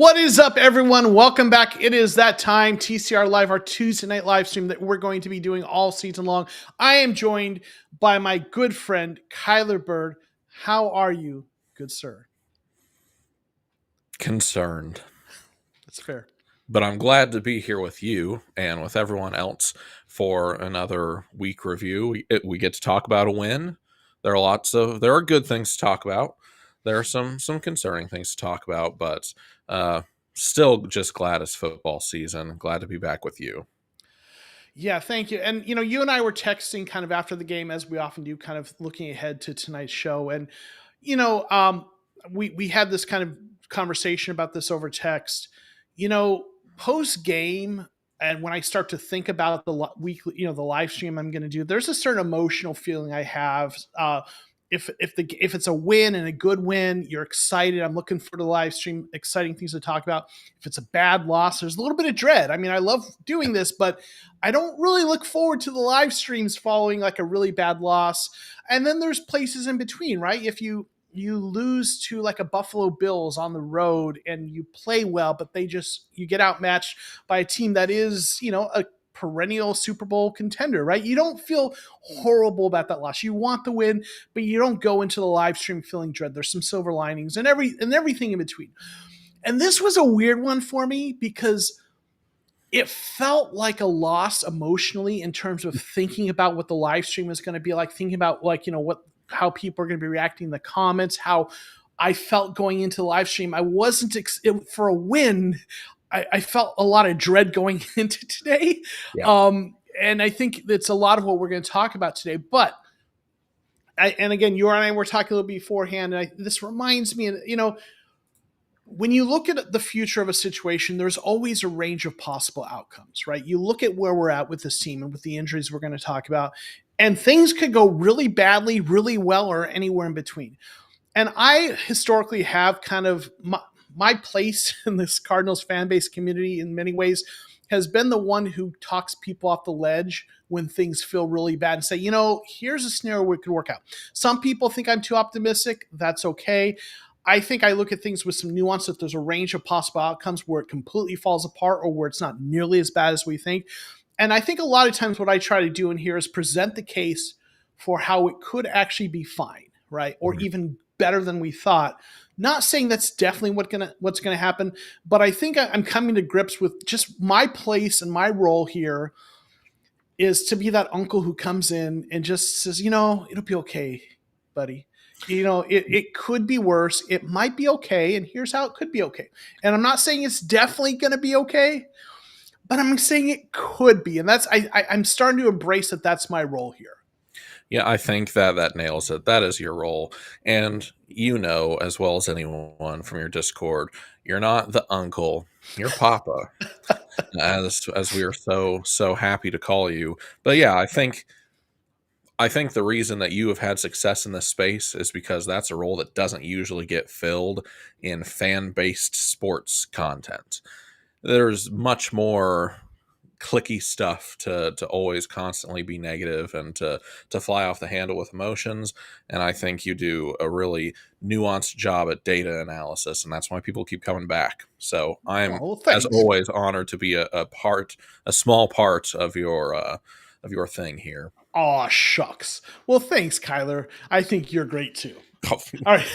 What is up, everyone? Welcome back. It is that time, TCR Live, our Tuesday night live stream that we're going to be doing all season long. I am joined by my good friend, Kyler Bird. How are you, good sir? Concerned. That's fair. But I'm glad to be here with you and with everyone else for another week review. We get to talk about a win. There are good things to talk about. There are some concerning things to talk about, but still just glad it's football season. Glad to be back with you. Yeah, thank you. And you and I were texting kind of after the game, as we often do, kind of looking ahead to tonight's show. And you know, um, we had this kind of conversation about this over text. Post game, and when I start to think about the weekly, the live stream I'm going to do, there's a certain emotional feeling I have. If it's a win and a good win, you're excited. I'm looking for the live stream, exciting things to talk about. If it's a bad loss, there's a little bit of dread. I mean, I love doing this, but I don't really look forward to the live streams following like a really bad loss. And then there's places in between, right? If you lose to like a Buffalo Bills on the road and you play well, but you get outmatched by a team that is, a perennial Super Bowl contender, right? You don't feel horrible about that loss. You want the win, but you don't go into the live stream feeling dread. There's some silver linings and everything in between. And this was a weird one for me because it felt like a loss emotionally in terms of thinking about what the live stream is going to be like, thinking about how people are going to be reacting in the comments, how I felt going into the live stream. I wasn't for a win. I felt a lot of dread going into today. Yeah. And I think that's a lot of what we're going to talk about today. But and again, you and I were talking a little beforehand, and this reminds me, when you look at the future of a situation, there's always a range of possible outcomes, right? You look at where we're at with this team and with the injuries we're going to talk about, and things could go really badly, really well, or anywhere in between. And I historically have kind of my place in this Cardinals fan base community in many ways has been the one who talks people off the ledge when things feel really bad and say, here's a scenario where it could work out. Some people think I'm too optimistic. That's okay. I think I look at things with some nuance, that there's a range of possible outcomes where it completely falls apart or where it's not nearly as bad as we think. And I think a lot of times what I try to do in here is present the case for how it could actually be fine, right? Or even better than we thought. Not saying that's definitely what's gonna happen, but I think I'm coming to grips with just my place and my role here is to be that uncle who comes in and just says, it'll be okay, buddy. It could be worse. It might be okay, and here's how it could be okay. And I'm not saying it's definitely going to be okay, but I'm saying it could be, and I'm starting to embrace that. That's my role here. Yeah, I think that nails it. That is your role. And as well as anyone from your Discord, you're not the uncle, you're Papa, as we are so happy to call you. But yeah, I think the reason that you have had success in this space is because that's a role that doesn't usually get filled in fan-based sports content. There's much more clicky stuff to always constantly be negative and to fly off the handle with emotions. And I think you do a really nuanced job at data analysis, and that's why people keep coming back. So I'm, as always, honored to be a small part of your thing here. Aw, shucks. Well, thanks, Kyler. I think you're great too. All right.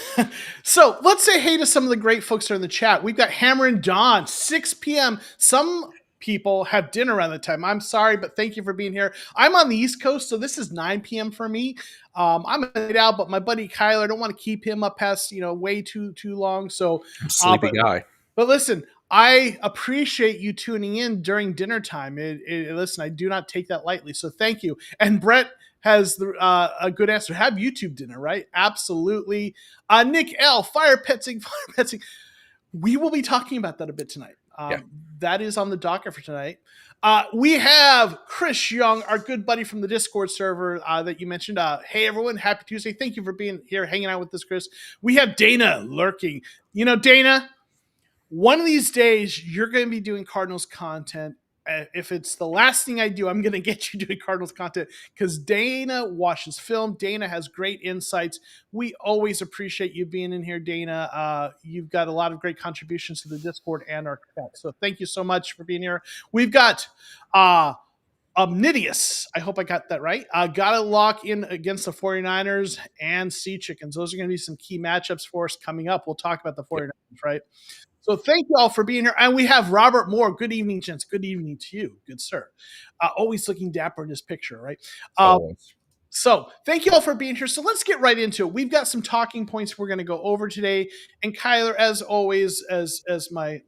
So let's say hey to some of the great folks that are in the chat. We've got Hammer and Dawn, 6 p.m. Some people have dinner around the time. I'm sorry, but thank you for being here. I'm on the East Coast, so this is 9 p.m. for me. I'm a night owl, but my buddy Kyler, I don't want to keep him up past way too long. So sleepy guy. But listen, I appreciate you tuning in during dinner time. Listen, I do not take that lightly, so thank you. And Brett has a good answer. Have YouTube dinner, right? Absolutely. Nick L, fire petsing. We will be talking about that a bit tonight. That is on the docket for tonight. We have Chris Young, our good buddy from the Discord server that you mentioned. Hey, everyone. Happy Tuesday. Thank you for being here, hanging out with us, Chris. We have Dana lurking. Dana, one of these days, you're going to be doing Cardinals content, if it's the last thing I do, I'm going to get you doing Cardinals content because Dana watches film. Dana has great insights. We always appreciate you being in here, Dana. You've got a lot of great contributions to the Discord and our chat. So thank you so much for being here. We've got Omnidius. I hope I got that right. Got to lock in against the 49ers and Sea Chickens. Those are going to be some key matchups for us coming up. We'll talk about the 49ers, right? So thank you all for being here. And we have Robert Moore. Good evening, gents. Good evening to you. Good sir. Always looking dapper in this picture, right? Always. So thank you all for being here. So let's get right into it. We've got some talking points we're going to go over today. And Kyler, as always, as my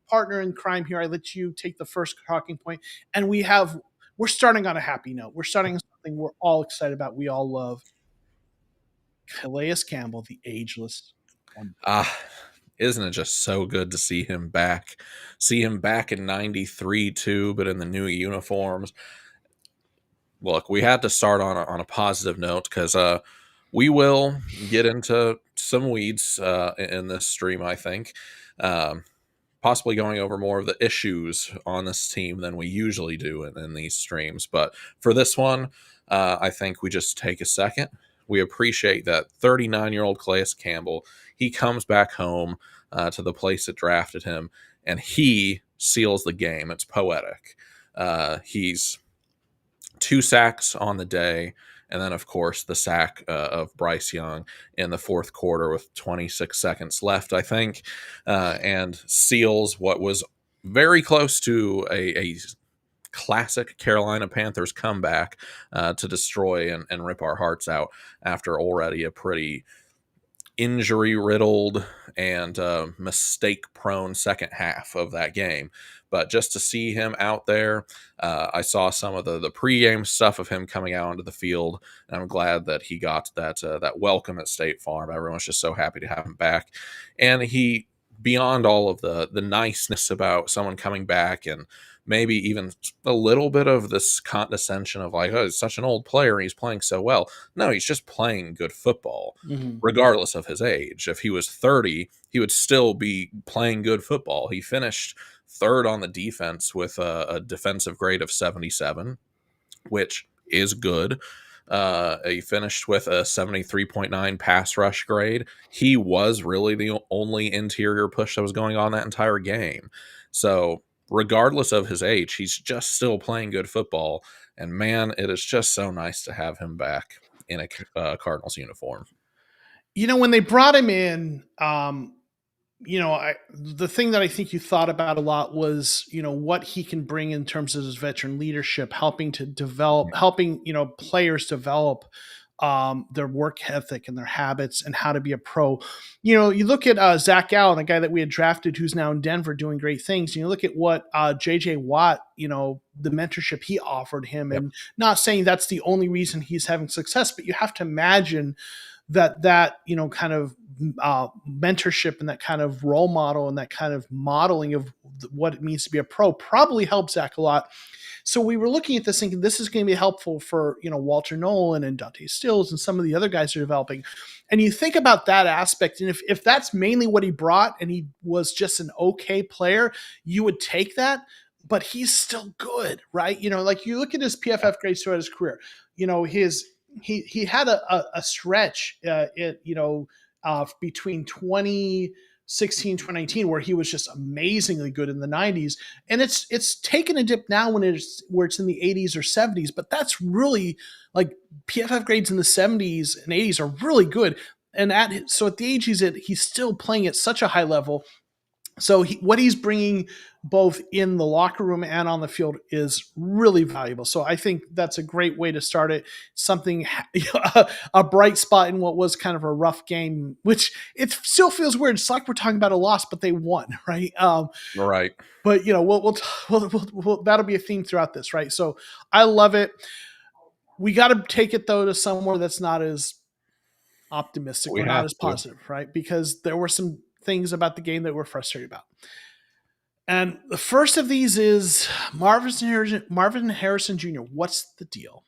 partner in crime here, I let you take the first talking point. And we're starting on a happy note. We're starting on something we're all excited about. We all love. Calais Campbell, the ageless. Isn't it just so good to see him back? See him back in 93 too, but in the new uniforms. Look, we had to start on a positive note because we will get into some weeds in this stream, I think. Possibly going over more of the issues on this team than we usually do in these streams. But for this one, I think we just take a second. We appreciate that 39-year-old Calais Campbell. He comes back home to the place that drafted him, and he seals the game. It's poetic. He's 2 sacks on the day, and then, of course, the sack of Bryce Young in the fourth quarter with 26 seconds left, I think, and seals what was very close to a classic Carolina Panthers comeback to destroy and rip our hearts out after already a pretty injury-riddled and mistake-prone second half of that game. But just to see him out there, I saw some of the pregame stuff of him coming out onto the field, and I'm glad that he got that welcome at State Farm. Everyone's just so happy to have him back. And he, beyond all of the niceness about someone coming back and maybe even a little bit of this condescension of like, oh, he's such an old player and he's playing so well. No, he's just playing good football, regardless of his age. If he was 30, he would still be playing good football. He finished third on the defense with a defensive grade of 77, which is good. He finished with a 73.9 pass rush grade. He was really the only interior push that was going on that entire game. So regardless of his age, he's just still playing good football. And man, it is just so nice to have him back in a Cardinals uniform. You know, when they brought him in, the thing that I think you thought about a lot was, what he can bring in terms of his veteran leadership, helping players develop their work ethic and their habits and how to be a pro. You look at Zach Allen, a guy that we had drafted who's now in Denver doing great things. You look at what JJ Watt, the mentorship he offered him, and not saying that's the only reason he's having success, but you have to imagine that kind of mentorship and that kind of role model and that kind of modeling of what it means to be a pro probably helped Zach a lot. So we were looking at this thinking this is going to be helpful for, Walter Nolan and Dante Stills and some of the other guys who are developing. And you think about that aspect. And if that's mainly what he brought and he was just an okay player, you would take that, but he's still good, right? Like you look at his PFF grades throughout his career, he had a stretch, between 2016, 2019, where he was just amazingly good in the 90s. And it's taken a dip now where it's in the 80s or 70s, but that's really like PFF grades in the 70s and 80s are really good. And at the age he's at, he's still playing at such a high level. So what he's bringing both in the locker room and on the field is really valuable. So I think that's a great way to start it. Something, a bright spot in what was kind of a rough game, which it still feels weird. It's like we're talking about a loss, but they won, right? Right. But we'll that'll be a theme throughout this, right? So I love it. We got to take it though to somewhere that's not as optimistic or not as positive, right? Because there were some things about the game that we're frustrated about. And the first of these is Marvin Harrison Jr. What's the deal?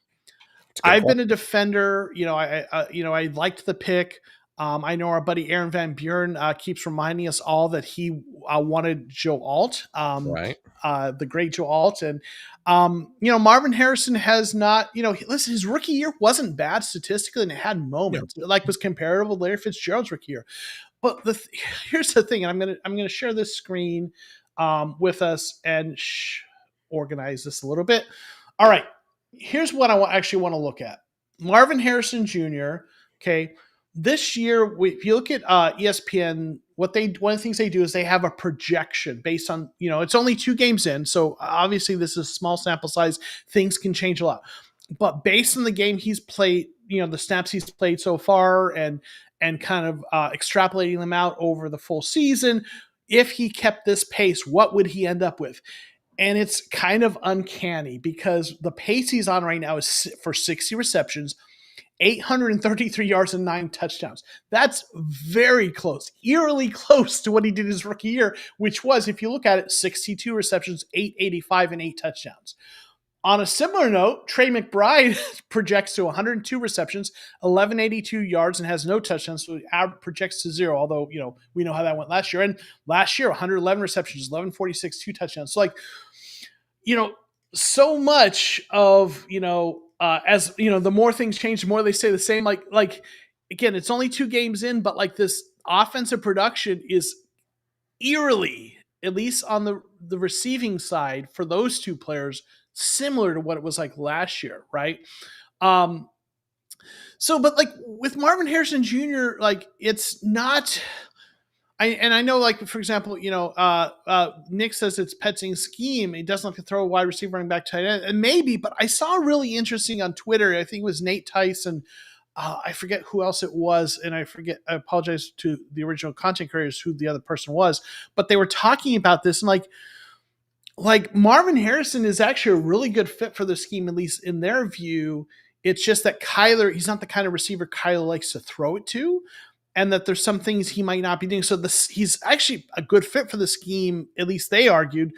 I've been a defender. I liked the pick. I know our buddy Aaron Van Buren keeps reminding us all that he wanted Joe Alt, Right. the great Joe Alt. And, Marvin Harrison has not, listen, his rookie year wasn't bad statistically and it had Yeah. moments. It like was comparable to Larry Fitzgerald's rookie year. But here's the thing, and I'm gonna share this screen with us and organize this a little bit. All right, here's what I actually want to look at. Marvin Harrison Jr. Okay, this year, if you look at ESPN, one of the things they do is they have a projection based on it's only 2 games in, so obviously this is a small sample size. Things can change a lot, but based on the game he's played, the snaps he's played so far, and kind of extrapolating them out over the full season, if he kept this pace, what would he end up with? And it's kind of uncanny because the pace he's on right now is for 60 receptions, 833 yards and 9 touchdowns. That's very close, eerily close to what he did his rookie year, which was, if you look at it, 62 receptions, 885, and 8 touchdowns. On a similar note, Trey McBride projects to 102 receptions, 1182 yards, and has no touchdowns, so projects to 0, although, we know how that went last year. And last year, 111 receptions, 1146, 2 touchdowns. So, so much of, as, the more things change, the more they stay the same. Again, it's only 2 games in, but this offensive production is eerily, at least on the receiving side for those two players, similar to what it was like last year, right? But with Marvin Harrison Jr., it's not. I know, for example, Nick says it's Petzing's scheme. He doesn't have to throw a wide receiver, running back, tight end, and maybe. But I saw really interesting on Twitter. I think it was Nate Tyson. I forget who else it was, and I apologize to the original content creators who the other person was, but they were talking about this, and Marvin Harrison is actually a really good fit for the scheme, at least in their view. It's just that he's not the kind of receiver Kyler likes to throw it to, and that there's some things he might not be doing. So he's actually a good fit for the scheme, at least they argued,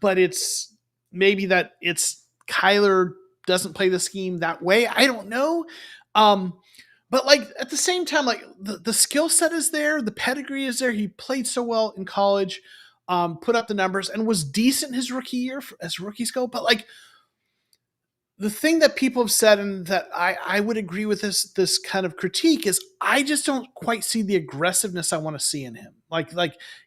but it's maybe that it's Kyler doesn't play the scheme that way. I don't know. But at the same time, the skill set is there, the pedigree is there. He played so well in college, put up the numbers, and was decent his rookie year as rookies go. But the thing that people have said, and that I would agree with this kind of critique, is I just don't quite see the aggressiveness I want to see in him.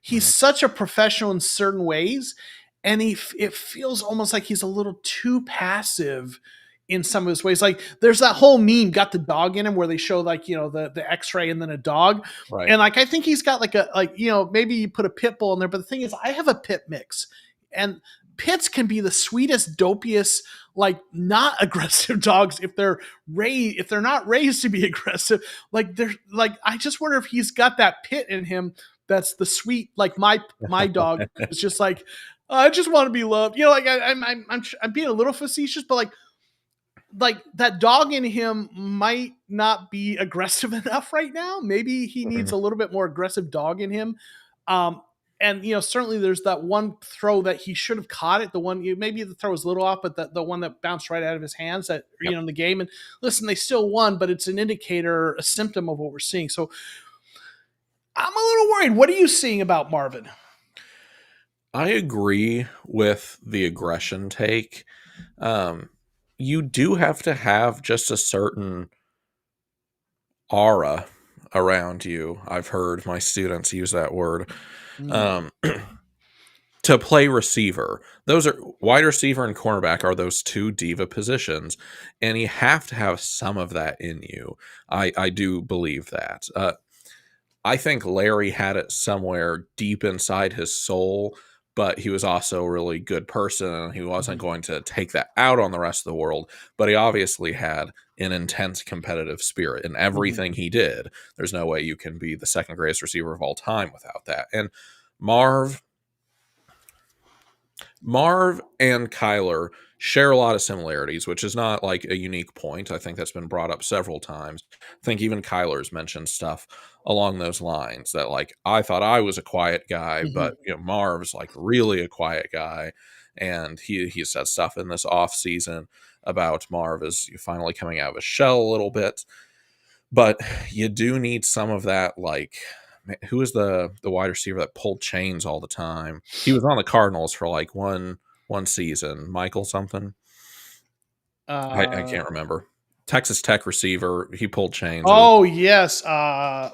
He's such a professional in certain ways, and it feels almost like he's a little too passive in some of his ways. There's that whole meme, got the dog in him, where they show the X-ray and then a dog, Right. and I think he's got maybe you put a pit bull in there, but the thing is, I have a pit mix, and pits can be the sweetest, dopiest, not aggressive dogs if they're not raised to be aggressive. I just wonder if he's got that pit in him that's the sweet, my dog is just I just want to be loved. I'm being a little facetious, but that dog in him might not be aggressive enough right now. Maybe he needs a little bit more aggressive dog in him. And certainly there's that one throw that he should have caught it. The one, maybe the throw was a little off, but the one that bounced right out of his hands that in the game. And listen, they still won, but it's an indicator, a symptom of what we're seeing. So I'm a little worried. What are you seeing about Marvin? I agree with the aggression take. You do have to have just a certain aura around you. I've heard my students use that word. To play receiver. Those are wide receiver and cornerback are those two diva positions, and you have to have some of that in you. I do believe that. I think Larry had it somewhere deep inside his soul, but he was also a really good person, and he wasn't going to take that out on the rest of the world. But he obviously had an intense competitive spirit in everything he did. There's no way you can be the second greatest receiver of all time without that. And Marv and Kyler share a lot of similarities, which is not a unique point. I think that's been brought up several times. I think even Kyler's mentioned stuff along those lines that I thought I was a quiet guy, but Marv's really a quiet guy. And he said stuff in this off season about Marv is finally coming out of his shell a little bit. But you do need some of that, like, who was the wide receiver that pulled chains all the time? He was on the Cardinals for like one season. Michael something. I Uh, can't remember. Texas Tech receiver. He pulled chains. It was, oh yes. Oh,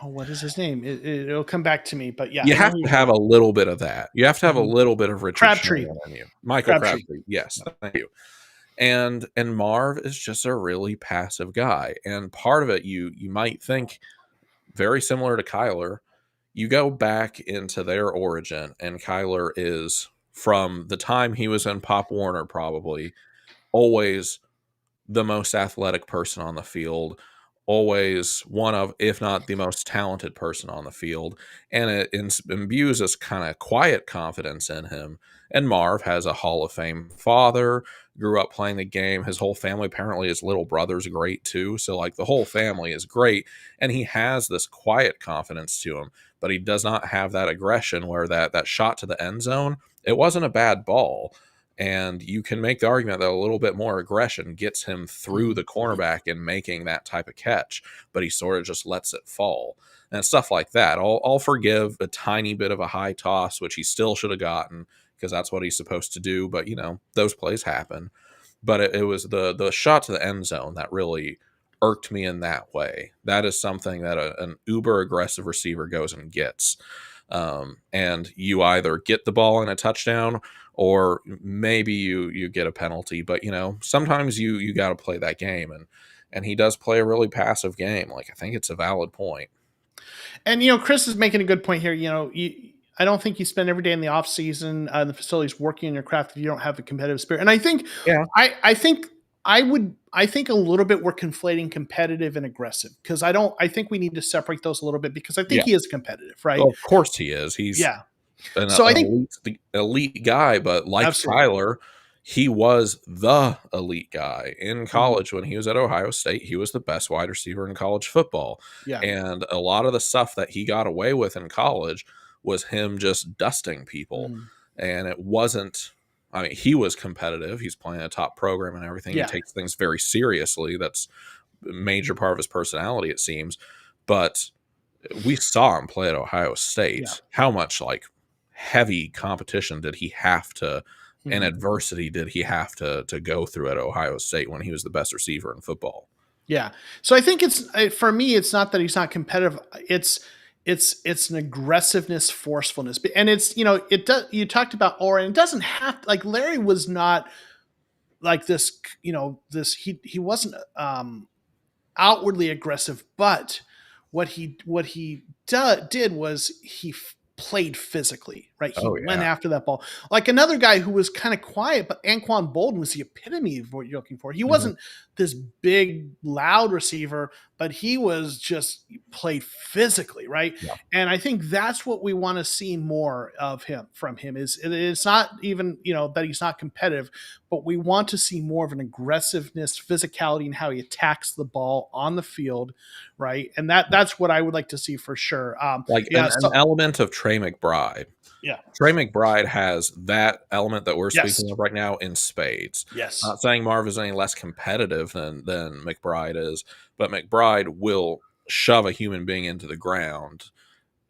what is his name? It'll come back to me. But yeah, you I know have who to you're have talking a little bit of that. You have to have about. a Mhm. little bit of Richard Crabtree. Sherman in you. Michael Crabtree. Crabtree. Yes, Yeah. thank you. And Marv is just a really passive guy. And part of it, you might think, very similar to Kyler. You go back into their origin, and Kyler is, from the time he was in Pop Warner, probably always the most athletic person on the field, always one of, if not the most talented person on the field. And it imbues this kind of quiet confidence in him. And Marv has a Hall of Fame father, grew up playing the game. His whole family, apparently, his little brother's great too. So, like, the whole family is great. And he has this quiet confidence to him, but he does not have that aggression where that shot to the end zone, it wasn't a bad ball. And you can make the argument that a little bit more aggression gets him through Mhm. the cornerback and making that type of catch, but he sort of just lets it fall. And stuff like that. I'll forgive a tiny bit of a high toss, which he still should have gotten because that's what he's supposed to do. But, those plays happen. But it was the shot to the end zone that really irked me in that way. That is something that an uber aggressive receiver goes and gets. And you either get the ball in a touchdown, or maybe you get a penalty. But sometimes you got to play that game, and he does play a really passive game. Like, I think it's a valid point. And Chris is making a good point here. I don't think you spend every day in the off season in the facilities working on your craft if you don't have a competitive spirit. And I think, Yeah, I think I think a little bit we're conflating competitive and aggressive because I think we need to separate those a little bit because I think yeah. he is competitive, right? Well, of course he is. He's Yeah. an So I think elite guy, but like absolutely. Kyler, he was the elite guy in Mhm. college. When he was at Ohio State, he was the best wide receiver in college football. Yeah. And a lot of the stuff that he got away with in college was him just dusting people. Mhm. And it wasn't, I mean, he was competitive. He's playing a top program and everything. He Yeah. takes things very seriously. That's a major part of his personality, it seems. But we saw him play at Ohio Yeah. State. How much, like, heavy competition did he have to, and Mhm. adversity did he have to go through at Ohio State when he was the best receiver in football? Yeah. So I think for me, it's not that he's not competitive. It's an aggressiveness, forcefulness, and it's it does. You talked about Oren. It doesn't have like Larry was not like this. This he wasn't outwardly aggressive, but what he did was played physically, right? He Oh went yeah. after that ball. Like another guy who was kind of quiet, but Anquan Bolden was the epitome of what you're looking for. He Mhm. wasn't this big, loud receiver, but he was just played physically, right? Yeah. And I think that's what we want to see more of him from him. It's not even that he's not competitive, but we want to see more of an aggressiveness, physicality, and how he attacks the ball on the field, right? And that's what I would like to see for sure. Like Yeah, an so element of Trey McBride. yeah, Trey McBride has that element that we're yes, speaking of right now in spades. yes, Not saying Marv is any less competitive than McBride is, but McBride will shove a human being into the ground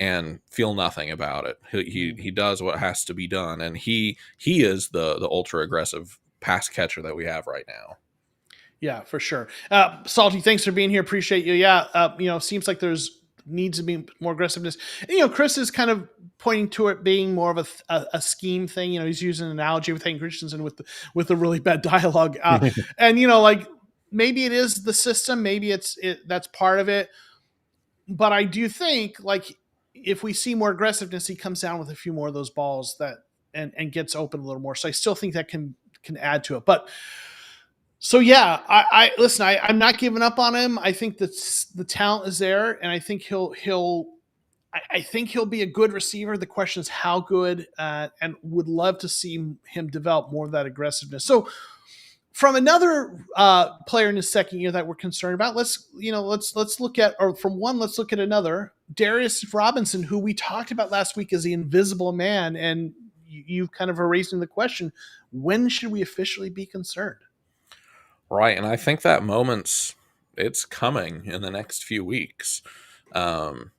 and feel nothing about it. He mhm. he, he does what has to be done, and he is the ultra aggressive pass catcher that we have right now. Yeah, for sure. Salty, thanks for being here. Appreciate you. Yeah, seems like there's needs to be more aggressiveness. And, Chris is kind of pointing to it being more of a scheme thing. He's using an analogy with Hayden Christensen with the really bad dialogue. And like maybe it is the system, maybe that's part of it. But I do think like if we see more aggressiveness, he comes down with a few more of those balls that and gets open a little more. So I still think that can add to it. But so yeah, I listen. I'm not giving up on him. I think that the talent is there, and I think I think he'll be a good receiver. The question is how good, and would love to see him develop more of that aggressiveness. So from another player in his second year that we're concerned about, let's look at, or from one, let's look at another. Darius Robinson, who we talked about last week as the invisible man, and you kind of are raising the question: when should we officially be concerned? Right, and I think that moment's it's coming in the next few weeks. And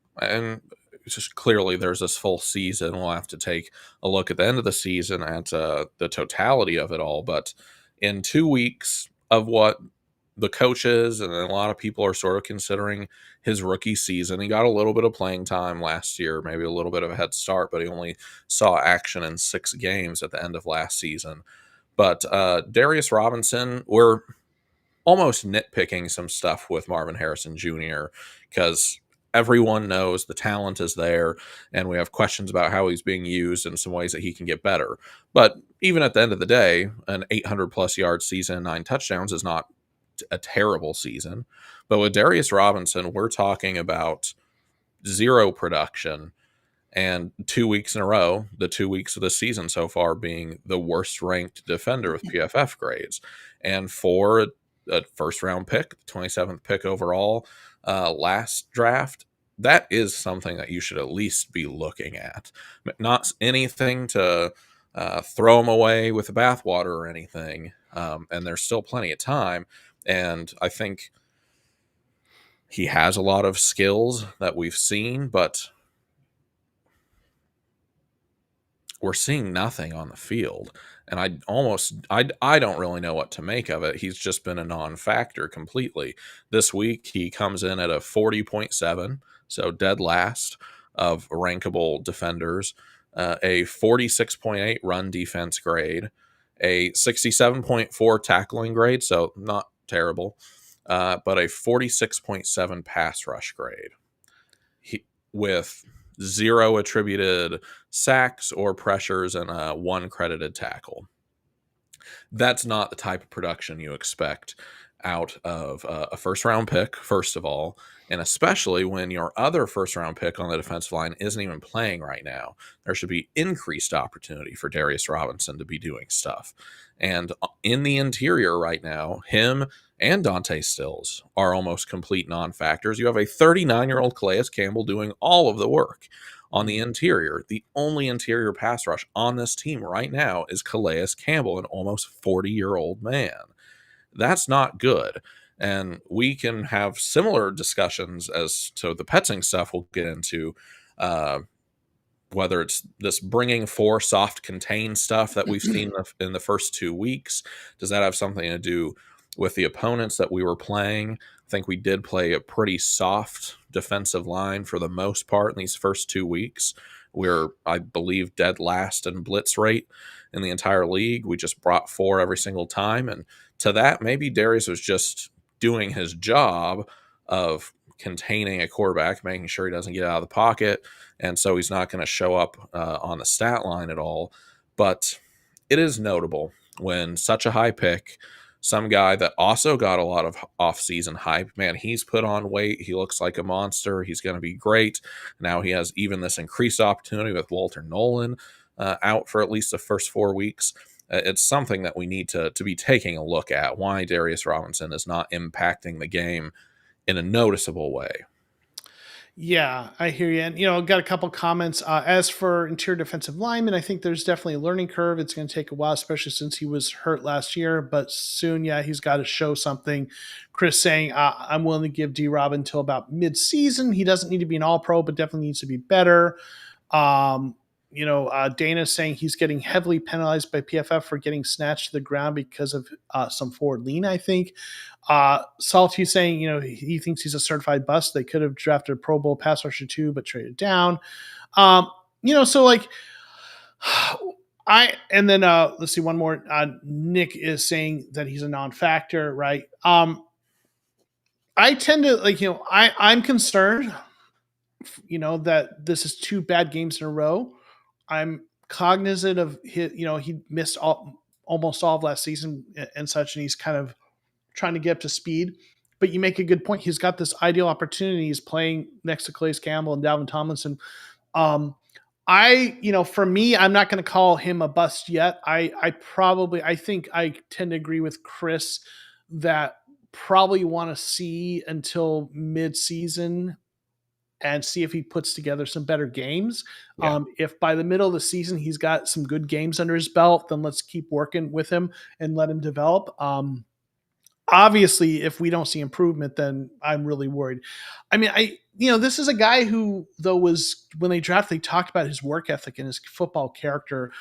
it's just clearly there's this full season. We'll have to take a look at the end of the season at the totality of it all. But in 2 weeks of what the coaches and a lot of people are sort of considering his rookie season, he got a little bit of playing time last year, maybe a little bit of a head start, but he only saw action in 6 games at the end of last season. But Darius Robinson, we're almost nitpicking some stuff with Marvin Harrison Jr. because everyone knows the talent is there, and we have questions about how he's being used and some ways that he can get better. But even at the end of the day, an 800 plus yard season, 9 touchdowns is not a terrible season. But with Darius Robinson, we're talking about zero production and 2 weeks in a row, the 2 weeks of the season so far being the worst ranked defender with PFF grades. And for a first round pick, 27th pick overall, last draft, that is something that you should at least be looking at. Not anything to throw him away with the bathwater or anything. And there's still plenty of time. And I think he has a lot of skills that we've seen, but we're seeing nothing on the field. And I don't really know what to make of it. He's just been a non-factor completely. This week he comes in at a 40.7, so dead last of rankable defenders, a 46.8 run defense grade, a 67.4 tackling grade, so not terrible, but a 46.7 pass rush grade. With zero attributed sacks or pressures and one credited tackle. That's not the type of production you expect out of a first round pick, first of all, and especially when your other first round pick on the defensive line isn't even playing right now. There should be increased opportunity for Darius Robinson to be doing stuff. And in the interior right now, him and Dante Stills are almost complete non-factors. You have a 39-year-old Calais Campbell doing all of the work on the interior. The only interior pass rush on this team right now is Calais Campbell, an almost 40-year-old man. That's not good. And we can have similar discussions as to the Petzing stuff we'll get into, whether it's this bringing four soft contain stuff that we've seen in the first 2 weeks. Does that have something to do with the opponents that we were playing? I think we did play a pretty soft defensive line for the most part in these first 2 weeks. We're, I believe, dead last in blitz rate in the entire league. We just brought four every single time. And to that, maybe Darius was just doing his job of containing a quarterback, making sure he doesn't get out of the pocket, and so he's not going to show up on the stat line at all. But it is notable when such a high pick, some guy that also got a lot of off-season hype, man, he's put on weight. He looks like a monster. He's going to be great. Now he has even this increased opportunity with Walter Nolan out for at least the first 4 weeks. It's something that we need to be taking a look at, why Darius Robinson is not impacting the game in a noticeable way. Yeah, I hear you. And, got a couple comments. As for interior defensive linemen, I think there's definitely a learning curve. It's going to take a while, especially since he was hurt last year. But soon, yeah, he's got to show something. Chris saying, I'm willing to give D Rob until about mid-season. He doesn't need to be an all-pro, but definitely needs to be better. Dana saying he's getting heavily penalized by PFF for getting snatched to the ground because of some forward lean, I think. Salty saying, he thinks he's a certified bust. They could have drafted a Pro Bowl pass rusher too, but traded down. So like let's see one more. Nick is saying that he's a non-factor, right? I tend to I'm concerned, that this is 2 bad games in a row. I'm cognizant of his, he missed almost all of last season and such, and he's kind of trying to get up to speed. But you make a good point. He's got this ideal opportunity. He's playing next to Calais Campbell and Dalvin Tomlinson. For me, I'm not going to call him a bust yet. I think I tend to agree with Chris that probably want to see until mid-season and see if he puts together some better games. Yeah. If by the middle of the season he's got some good games under his belt, then let's keep working with him and let him develop. obviously, if we don't see improvement, then I'm really worried. I mean, this is a guy who, though, was when they drafted, they talked about his work ethic and his football character.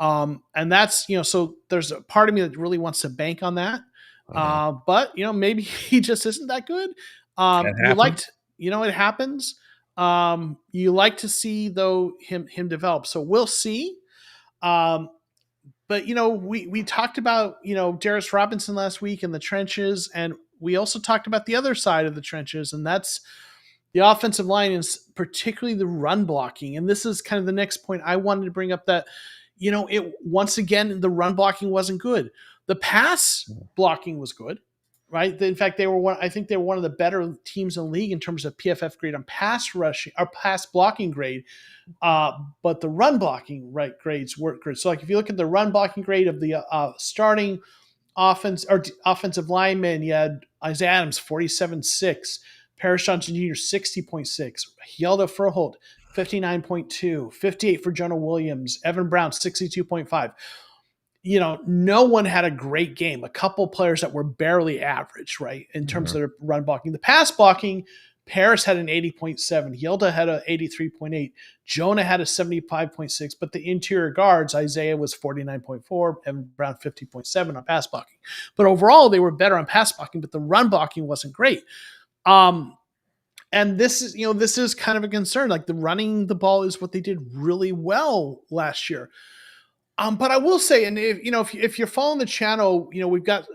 And that's, so there's a part of me that really wants to bank on that. Mhm. But, maybe he just isn't that good. Can You happen. liked, it happens. You like to see, though, him develop. So we'll see. Um, but we talked about Darius Robinson last week in the trenches, and we also talked about the other side of the trenches, and that's the offensive line, is particularly the run blocking. And this is kind of the next point I wanted to bring up, that it once again, the run blocking wasn't good. The pass blocking was good, right? In fact, I think they were one of the better teams in the league in terms of PFF grade on pass rushing or pass blocking grade. But the run blocking grades weren't good. So, like, if you look at the run blocking grade of the starting offensive linemen, you had Isaiah Adams 47.6, Paris Johnson Jr. 60.6, Hjalda Furholt 59.2, 58 for Jonah Williams, Evan Brown 62.5. No one had a great game. A couple players that were barely average, right, in terms Mhm. of their run blocking. The pass blocking, Paris had an 80.7, Hilda had a 83.8, Jonah had a 75.6, but the interior guards, Isaiah was 49.4, and Brown 50.7 on pass blocking. But overall, they were better on pass blocking, but the run blocking wasn't great. Um, and this is kind of a concern. Like, the running the ball is what they did really well last year. But I will say, and if you're following the channel, we've got,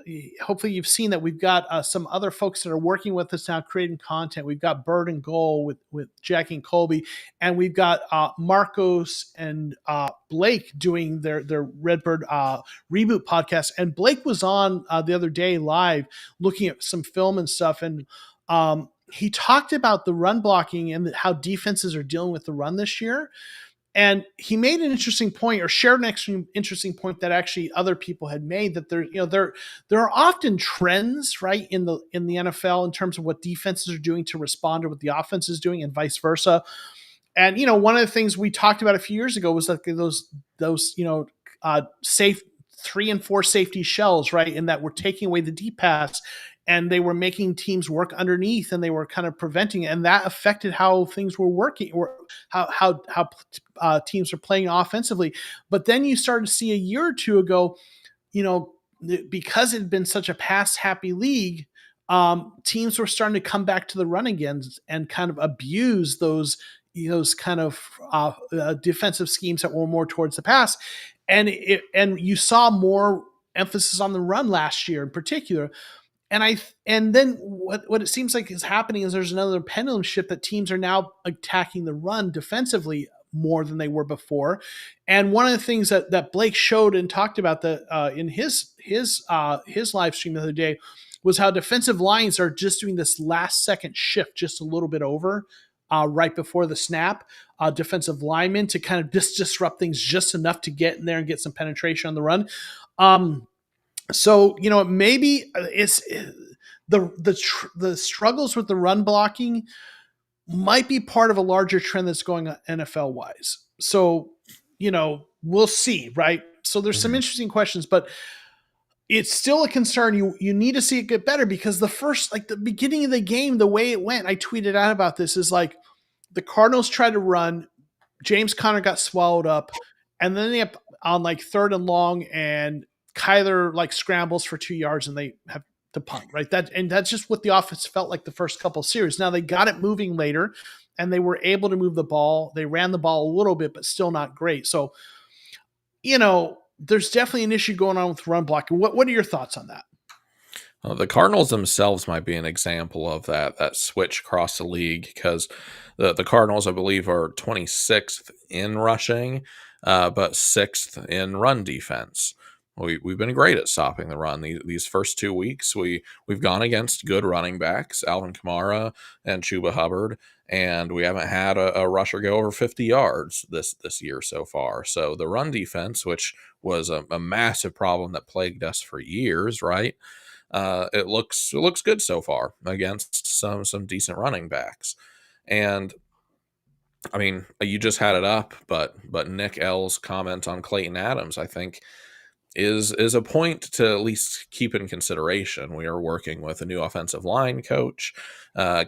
hopefully you've seen that we've got some other folks that are working with us now creating content. We've got Bird and Goal with Jackie and Colby, and we've got Marcos and Blake doing their Redbird reboot podcast. And Blake was on the other day live looking at some film and stuff, and he talked about the run blocking and how defenses are dealing with the run this year. And he made an interesting point, or shared an interesting point that actually other people had made, that there are often trends, right, in the NFL in terms of what defenses are doing to respond to what the offense is doing, and vice versa. And one of the things we talked about a few years ago was like those safe 3 and 4 safety shells, right, and that were taking away the deep pass, and they were making teams work underneath, and they were kind of preventing it, and that affected how things were working, or how teams are playing offensively. But then you started to see a year or two ago, you know, because it had been such a pass happy league, teams were starting to come back to the run again and kind of abuse those kind of defensive schemes that were more towards the pass, and you saw more emphasis on the run last year in particular. And then what it seems like is happening is there's another pendulum shift, that teams are now attacking the run defensively more than they were before. And one of the things that Blake showed and talked about in his live stream the other day was how defensive lines are just doing this last second shift, just a little bit over right before the snap. Defensive linemen to kind of disrupt things just enough to get in there and get some penetration on the run. So maybe it's the struggles with the run blocking might be part of a larger trend that's going on NFL wise. So we'll see, right? So there's some Mhm. interesting questions, but it's still a concern. You need to see it get better, because the beginning of the game, the way it went, I tweeted out about this, is like the Cardinals tried to run, James Conner got swallowed up, and then they have on like third and long, and Kyler like scrambles for 2 yards, and they have to punt, right? That's just what the offense felt like the first couple of series. Now they got it moving later, and they were able to move the ball. They ran the ball a little bit, but still not great. So there's definitely an issue going on with run blocking. What are your thoughts on that? The Cardinals themselves might be an example of that switch across the league, because the Cardinals, I believe, are 26th in rushing, but 6th in run defense. We've been great at stopping the run. These first 2 weeks, we've gone against good running backs, Alvin Kamara and Chuba Hubbard, and we haven't had a rusher go over 50 yards this year so far. So the run defense, which was a massive problem that plagued us for years, right? It looks good so far against some decent running backs. And I mean, you just had it up, but Nick L's comment on Clayton Adams, I think is a point to at least keep in consideration. We are working with a new offensive line coach.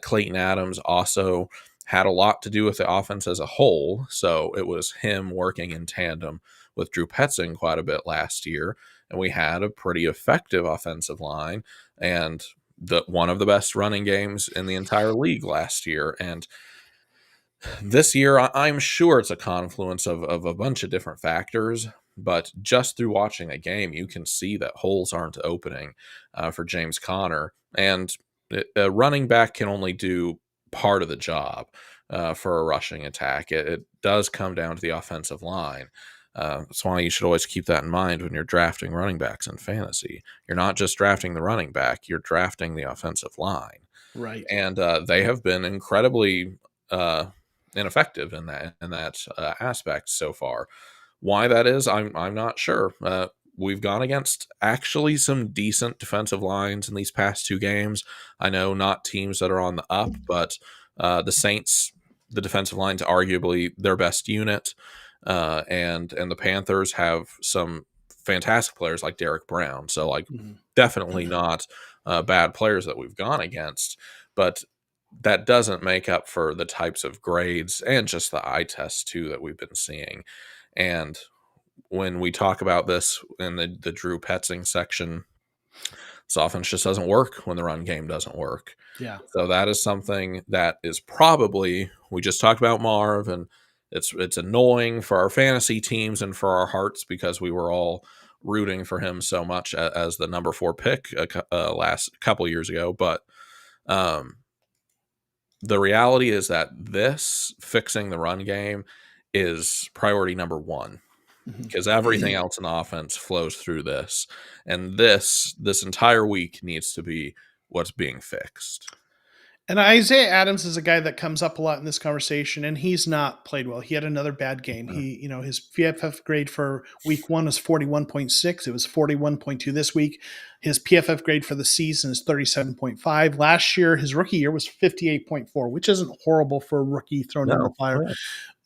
Clayton Adams also had a lot to do with the offense as a whole, so it was him working in tandem with Drew Petzing quite a bit last year, and we had a pretty effective offensive line and one of the best running games in the entire league last year. And this year, I'm sure it's a confluence of a bunch of different factors, but just through watching a game, you can see that holes aren't opening for James Conner. And a running back can only do part of the job for a rushing attack. It does come down to the offensive line. That's why you should always keep that in mind when you're drafting running backs in fantasy. You're not just drafting the running back, you're drafting the offensive line. Right. And they have been incredibly ineffective in that aspect so far. Why that is, I'm not sure. We've gone against actually some decent defensive lines in these past two games. I know not teams that are on the up, but the Saints, the defensive line's arguably their best unit, and the Panthers have some fantastic players like Derek Brown. So like definitely not bad players that we've gone against, but that doesn't make up for the types of grades and just the eye test too that we've been seeing. And when we talk about this in the Drew Petzing section, this offense just doesn't work when the run game doesn't work. Yeah. So that is something that is probably, we just talked about Marv, and it's annoying for our fantasy teams and for our hearts because we were all rooting for him so much as the number 4 pick last couple years ago. But the reality is that this fixing the run game is priority number 1 because everything else in the offense flows through this, and this entire week needs to be what's being fixed. And Isaiah Adams is a guy that comes up a lot in this conversation, and he's not played well. He had another bad game. He, his PFF grade for week 1 was 41.6. It was 41.2 this week. His PFF grade for the season is 37.5. Last year, his rookie year was 58.4, which isn't horrible for a rookie thrown in the fire. Yeah.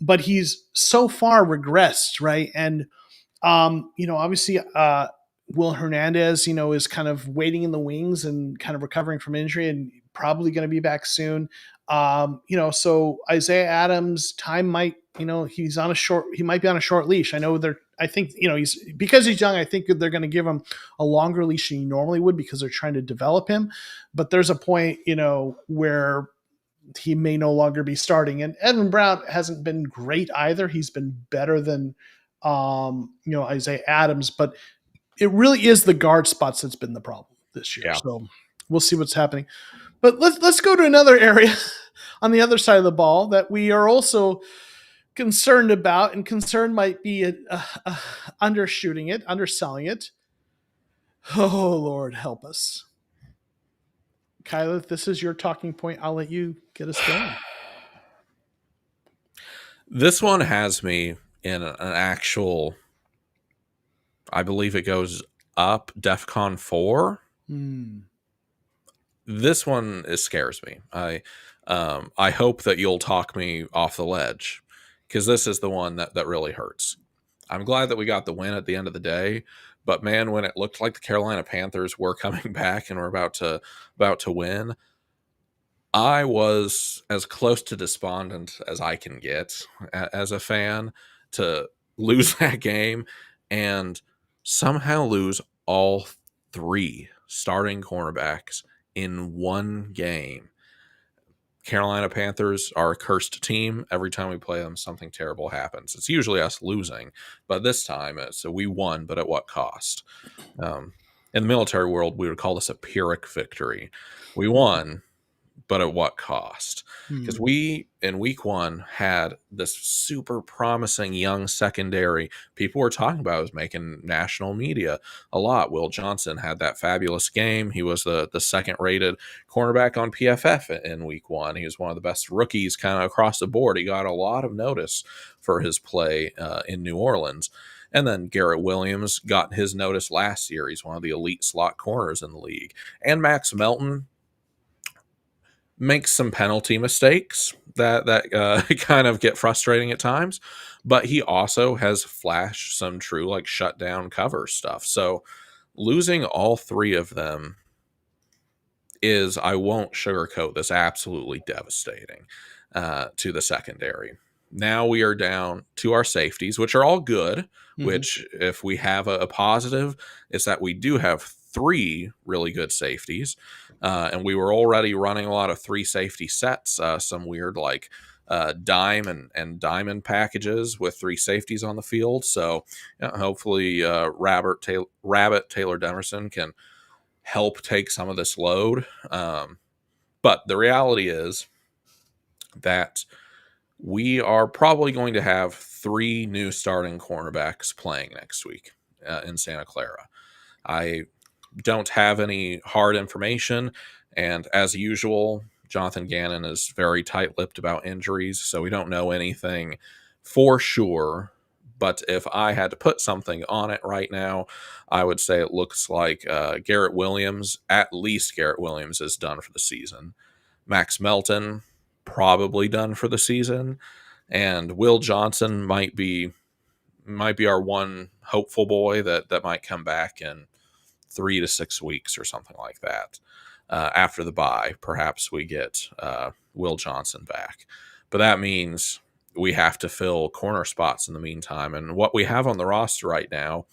But he's so far regressed, right? And obviously, Will Hernandez, is kind of waiting in the wings and kind of recovering from injury and probably going to be back soon. So Isaiah Adams, time might, he might be on a short leash. I think, because he's young, I think they're going to give him a longer leash than he normally would because they're trying to develop him. But there's a point, where he may no longer be starting. And Edwin Brown hasn't been great either. He's been better than, Isaiah Adams, but it really is the guard spots that's been the problem this year. Yeah. So we'll see what's happening. But let's go to another area on the other side of the ball that we are also concerned about, and concern might be underselling it. Oh, Lord, help us. Kyla, if this is your talking point, I'll let you get us going. This one has me in an actual, I believe it goes up, DEFCON 4. This one scares me. I hope that you'll talk me off the ledge, because this is the one that really hurts. I'm glad that we got the win at the end of the day, but man, when it looked like the Carolina Panthers were coming back and were about to win, I was as close to despondent as I can get as a fan to lose that game and somehow lose all 3 starting cornerbacks in one game. Carolina Panthers are a cursed team. Every time we play them, something terrible happens. It's usually us losing, but this time so we won, but at what cost? In the military world, we would call this a Pyrrhic victory. We won, but at what cost? Because we, in week 1, had this super promising young secondary. People were talking about it was making national media a lot. Will Johnson had that fabulous game. He was the second rated cornerback on PFF in week 1. He was one of the best rookies kind of across the board. He got a lot of notice for his play in New Orleans. And then Garrett Williams got his notice last year. He's one of the elite slot corners in the league. And Max Melton makes some penalty mistakes that kind of get frustrating at times, but he also has flashed some true like shutdown cover stuff. So losing all three of them is, I won't sugarcoat this, absolutely devastating to the secondary. Now we are down to our safeties, which are all good. Mhm. Which, if we have a positive, is that we do have three really good safeties, and we were already running a lot of three safety sets, some weird like dime and diamond packages with three safeties on the field. So hopefully, Rabbit Taylor Demerson can help take some of this load. But the reality is that we are probably going to have three new starting cornerbacks playing next week in Santa Clara. I don't have any hard information. And as usual, Jonathan Gannon is very tight lipped about injuries. So we don't know anything for sure. But if I had to put something on it right now, I would say it looks like Garrett Williams, at least Garrett Williams, is done for the season. Max Melton, probably done for the season. And Will Johnson might be our one hopeful boy that might come back in 3 to 6 weeks or something like that. After the bye, perhaps we get Will Johnson back. But that means we have to fill corner spots in the meantime. And what we have on the roster right now,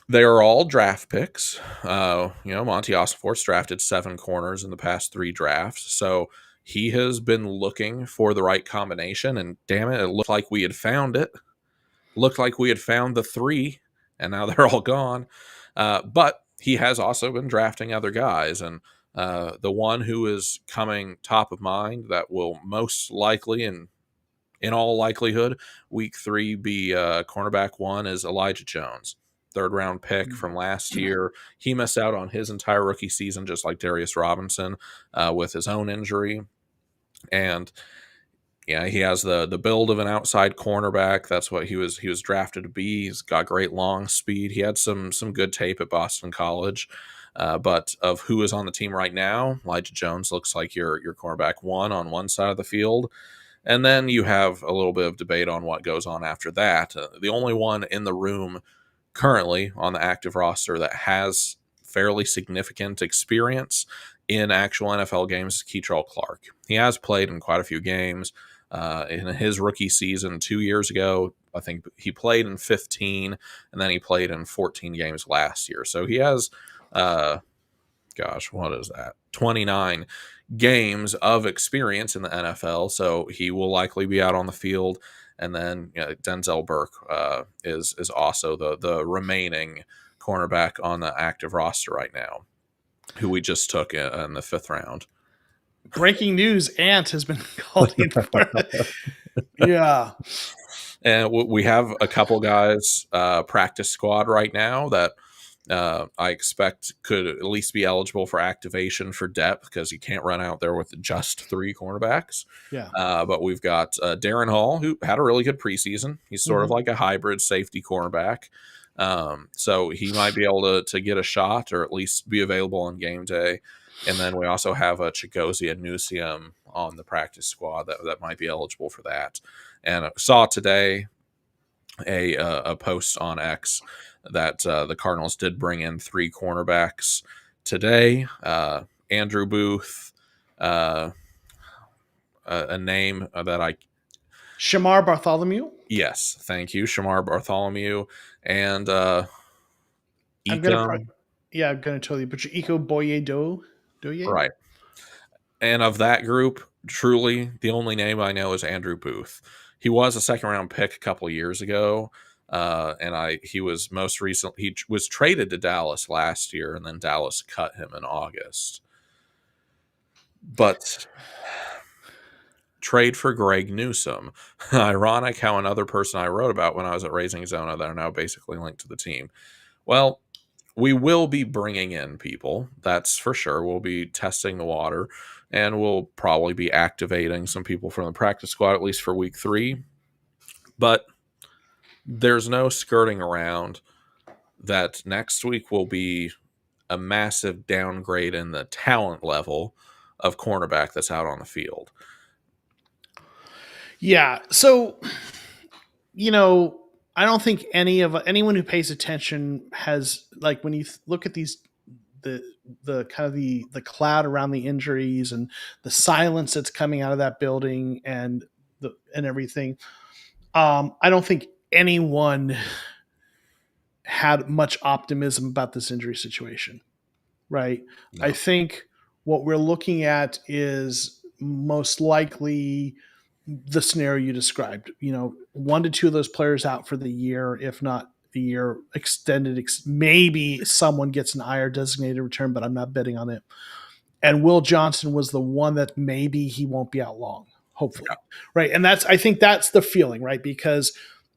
they are all draft picks. Monty Ossenfort's drafted 7 corners in the past 3 drafts. So he has been looking for the right combination. And damn it, it looked like we had found it. Looked like we had found the 3, and now they're all gone. But he has also been drafting other guys, and the one who is coming top of mind that will most likely, and in all likelihood, week 3 be cornerback 1 is Elijah Jones, 3rd-round pick from last year. He missed out on his entire rookie season, just like Darius Robinson, with his own injury, and yeah, he has the build of an outside cornerback. That's what he was drafted to be. He's got great long speed. He had some good tape at Boston College. But of who is on the team right now, Elijah Jones looks like your cornerback 1 on one side of the field. And then you have a little bit of debate on what goes on after that. The only one in the room currently on the active roster that has fairly significant experience in actual NFL games is Keitrell Clark. He has played in quite a few games. In his rookie season 2 years ago, I think he played in 15, and then he played in 14 games last year. So he has, what is that? 29 games of experience in the NFL. So he will likely be out on the field. And then Denzel Burke is also the remaining cornerback on the active roster right now, who we just took in the 5th round. Breaking news: Ant has been called in for. Yeah. And we have a couple guys practice squad right now that I expect could at least be eligible for activation for depth, because you can't run out there with just 3 cornerbacks. Yeah. But we've got Darren Hall, who had a really good preseason. He's sort of like a hybrid safety cornerback. So he might be able to get a shot, or at least be available on game day. And then we also have a Chigozie Newsium on the practice squad that might be eligible for that. And I saw today a post on X that the Cardinals did bring in 3 cornerbacks today. Andrew Booth, a name that I... Shamar Bartholomew. Yes, thank you. Shamar Bartholomew and I'm gonna totally butcher Iko Boye-Doye. Right. And of that group, truly the only name I know is Andrew Booth. He was a 2nd-round pick a couple of years ago, and he was most recently, he was traded to Dallas last year, and then Dallas cut him in August. But trade for Greg Newsome. Ironic how another person I wrote about when I was at Raising Zona that are now basically linked to the team. Well, we will be bringing in people, that's for sure. We'll be testing the water, and we'll probably be activating some people from the practice squad, at least for week 3. But there's no skirting around that next week will be a massive downgrade in the talent level of cornerback that's out on the field. Yeah. So, you know, I don't think anyone who pays attention has, like, when you look at these, the the kind of the cloud around the injuries and the silence that's coming out of that building and everything. I don't think anyone had much optimism about this injury situation, right? I No. think what we're looking at is most likely the scenario you described. One to two of those players out for the year, if not the year extended. Maybe someone gets an IR designated return, but I'm not betting on it. And Will Johnson was the one that maybe he won't be out long, hopefully, right? And I think that's the feeling, right? Because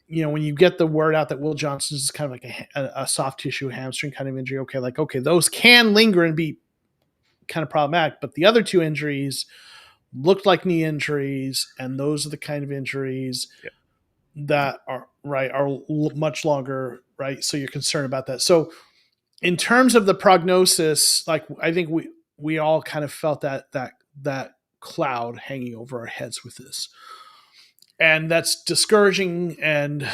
when you get the word out that Will Johnson is kind of like a soft tissue hamstring kind of injury, okay, those can linger and be kind of problematic. But the other two injuries looked like knee injuries, and those are the kind of injuries Yeah. that are much longer, right? So you're concerned about that. So in terms of the prognosis, like, I think we all kind of felt that cloud hanging over our heads with this, and that's discouraging and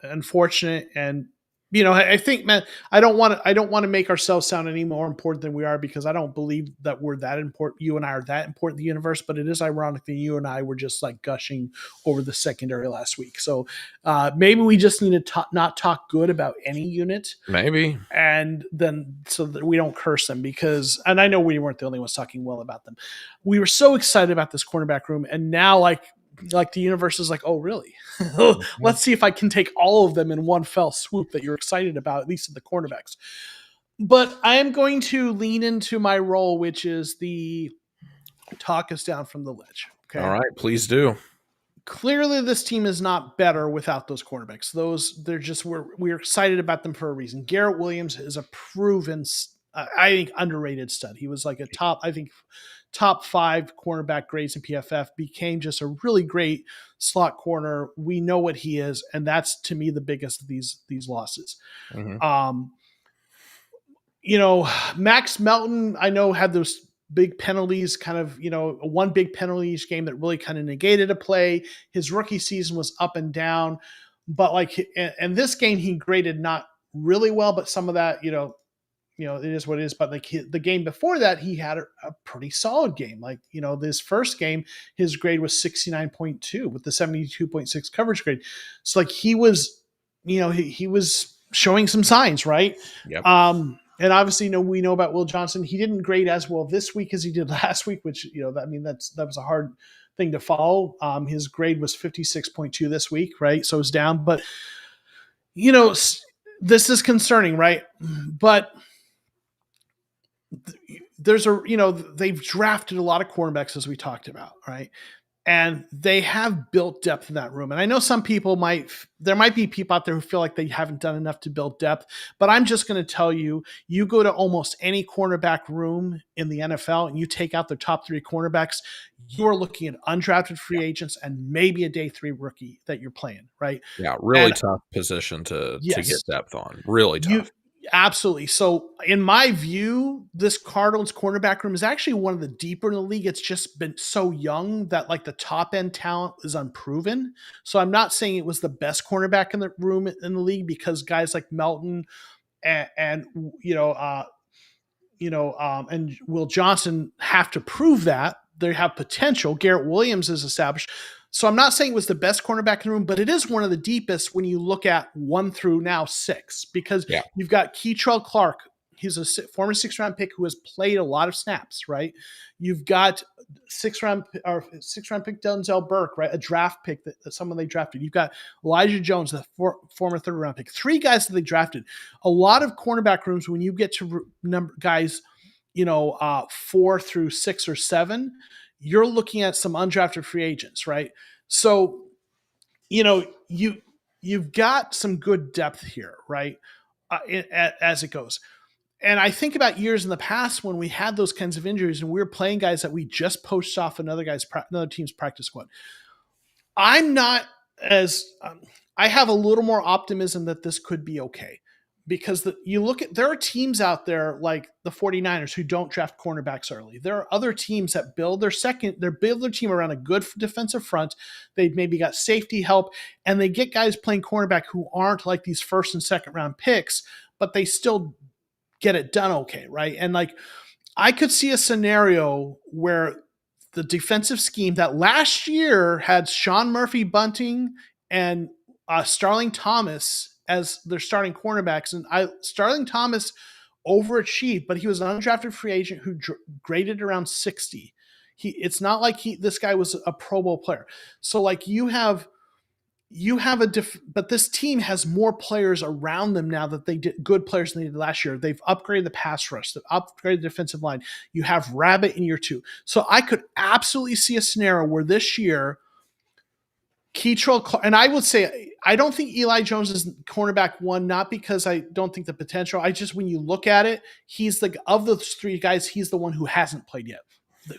unfortunate. And I think, man, I don't want to make ourselves sound any more important than we are, because I don't believe that we're that important. You and I are that important in the universe, but it is ironic that you and I were just like gushing over the secondary last week. So maybe we just need to not talk good about any unit, Maybe. and then so that we don't curse them, because, and I know we weren't the only ones talking well about them. We were so excited about this cornerback room, and now like the universe is like, oh really? Mhm. Let's see if I can take all of them in one fell swoop that you're excited about, at least in the cornerbacks. But I am going to lean into my role, which is the talk us down from the ledge. All Okay. right, please do. Clearly this team is not better without those cornerbacks. They're just, we're excited about them for a reason. Garrett Williams is a proven, I think, underrated stud. He was like a top 5 cornerback grades in PFF, became just a really great slot corner. We know what he is, and that's, to me, the biggest of these losses. Hmm. Um, Max Melton, I know, had those big penalties, kind of, one big penalty each game that really kind of negated a play. His rookie season was up and down, but like, and this game he graded not really well, but some of that, it is what it is. But like the game before that, he had a pretty solid game. Like, this first game, his grade was 69.2 with the 72.6 coverage grade. So like he was, he was showing some signs, right? Yep. And obviously, we know about Will Johnson. He didn't grade as well this week as he did last week, which, that was a hard thing to follow. His grade was 56.2 this week, right? So it's down, but this is concerning, right? But they've drafted a lot of cornerbacks, as we talked about, right? And they have built depth in that room. And I know there might be people out there who feel like they haven't done enough to build depth, but I'm just going to tell you, you go to almost any cornerback room in the NFL and you take out their top 3 cornerbacks, you're looking at undrafted free agents and maybe a day 3 rookie that you're playing, right? Yeah, really And tough position to get yes, depth on. Really you tough. absolutely. So, in my view, this Cardinals cornerback room is actually one of the deeper in the league. It's just been so young that like the top end talent is unproven. So, I'm not saying it was the best cornerback in the room in the league, because guys like Melton and and Will Johnson have to prove that they have potential. Garrett Williams is established. So I'm not saying it was the best cornerback in the room, but it is one of the deepest when you look at 1 through now 6, because Yeah. you've got Keitrell Clark. He's a former 6th-round pick who has played a lot of snaps, right? You've got 6th-round pick Denzel Burke, right? A draft pick that someone they drafted. You've got Elijah Jones, the former 3rd-round pick. 3 guys that they drafted. A lot of cornerback rooms, when you get to number guys, 4 through 6 or 7, you're looking at some undrafted free agents, right? So, you've got some good depth here, right? As it goes. And I think about years in the past when we had those kinds of injuries and we were playing guys that we just poached off another team's practice squad. I'm not as I have a little more optimism that this could be okay, because you look at, there are teams out there like the 49ers who don't draft cornerbacks early. There are other teams that build their team around a good defensive front. They've maybe got safety help, and they get guys playing cornerback who aren't like these first and second round picks, but they still get it done okay, right? And like, I could see a scenario where the defensive scheme that last year had Sean Murphy Bunting and Starling Thomas as their starting cornerbacks, and Starling Thomas overachieved, but he was an undrafted free agent who graded around 60. It's not like this guy was a Pro Bowl player. So like but this team has more players around them now that they did good players than they did last year. They've upgraded the pass rush, they've upgraded the defensive line. You have Rabbit in year 2. So I could absolutely see a scenario where this year Keitrell, and I would say I don't think Eli Jones is cornerback 1, not because I don't think the potential. I just, when you look at it, he's of those 3 guys, he's the one who hasn't played yet.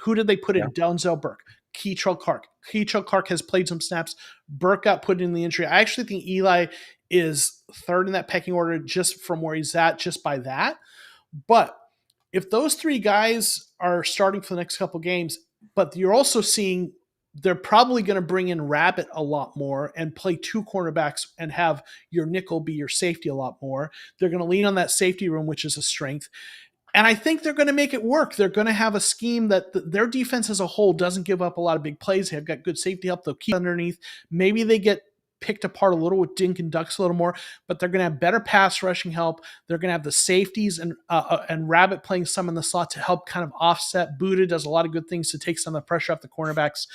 Who did they put in? Denzel Burke, Keitrell Clark. Keitrell Clark has played some snaps. Burke got put in the injury. I actually think Eli is 3rd in that pecking order just from where he's at, just by that. But if those 3 guys are starting for the next couple games, but you're also seeing they're probably going to bring in Rabbit a lot more and play 2 cornerbacks and have your nickel be your safety a lot more. They're going to lean on that safety room, which is a strength. And I think they're going to make it work. They're going to have a scheme that their defense as a whole doesn't give up a lot of big plays. They've got good safety help. They'll keep underneath. Maybe they get picked apart a little with Dink and Ducks a little more, but they're going to have better pass rushing help. They're going to have the safeties and Rabbit playing some in the slot to help kind of offset. Buddha does a lot of good things to take some of the pressure off the cornerbacks.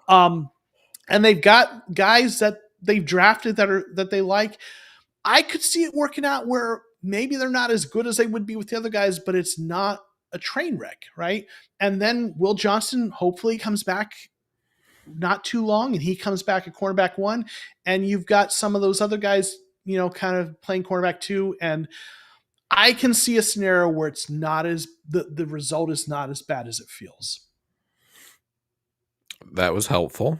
And they've got guys that they've drafted that they like. I could see it working out where maybe they're not as good as they would be with the other guys, but it's not a train wreck, right? And then Will Johnson hopefully comes back not too long, and he comes back at cornerback 1, and you've got some of those other guys, kind of playing cornerback 2, and I can see a scenario where it's not as the result is not as bad as it feels. That was helpful,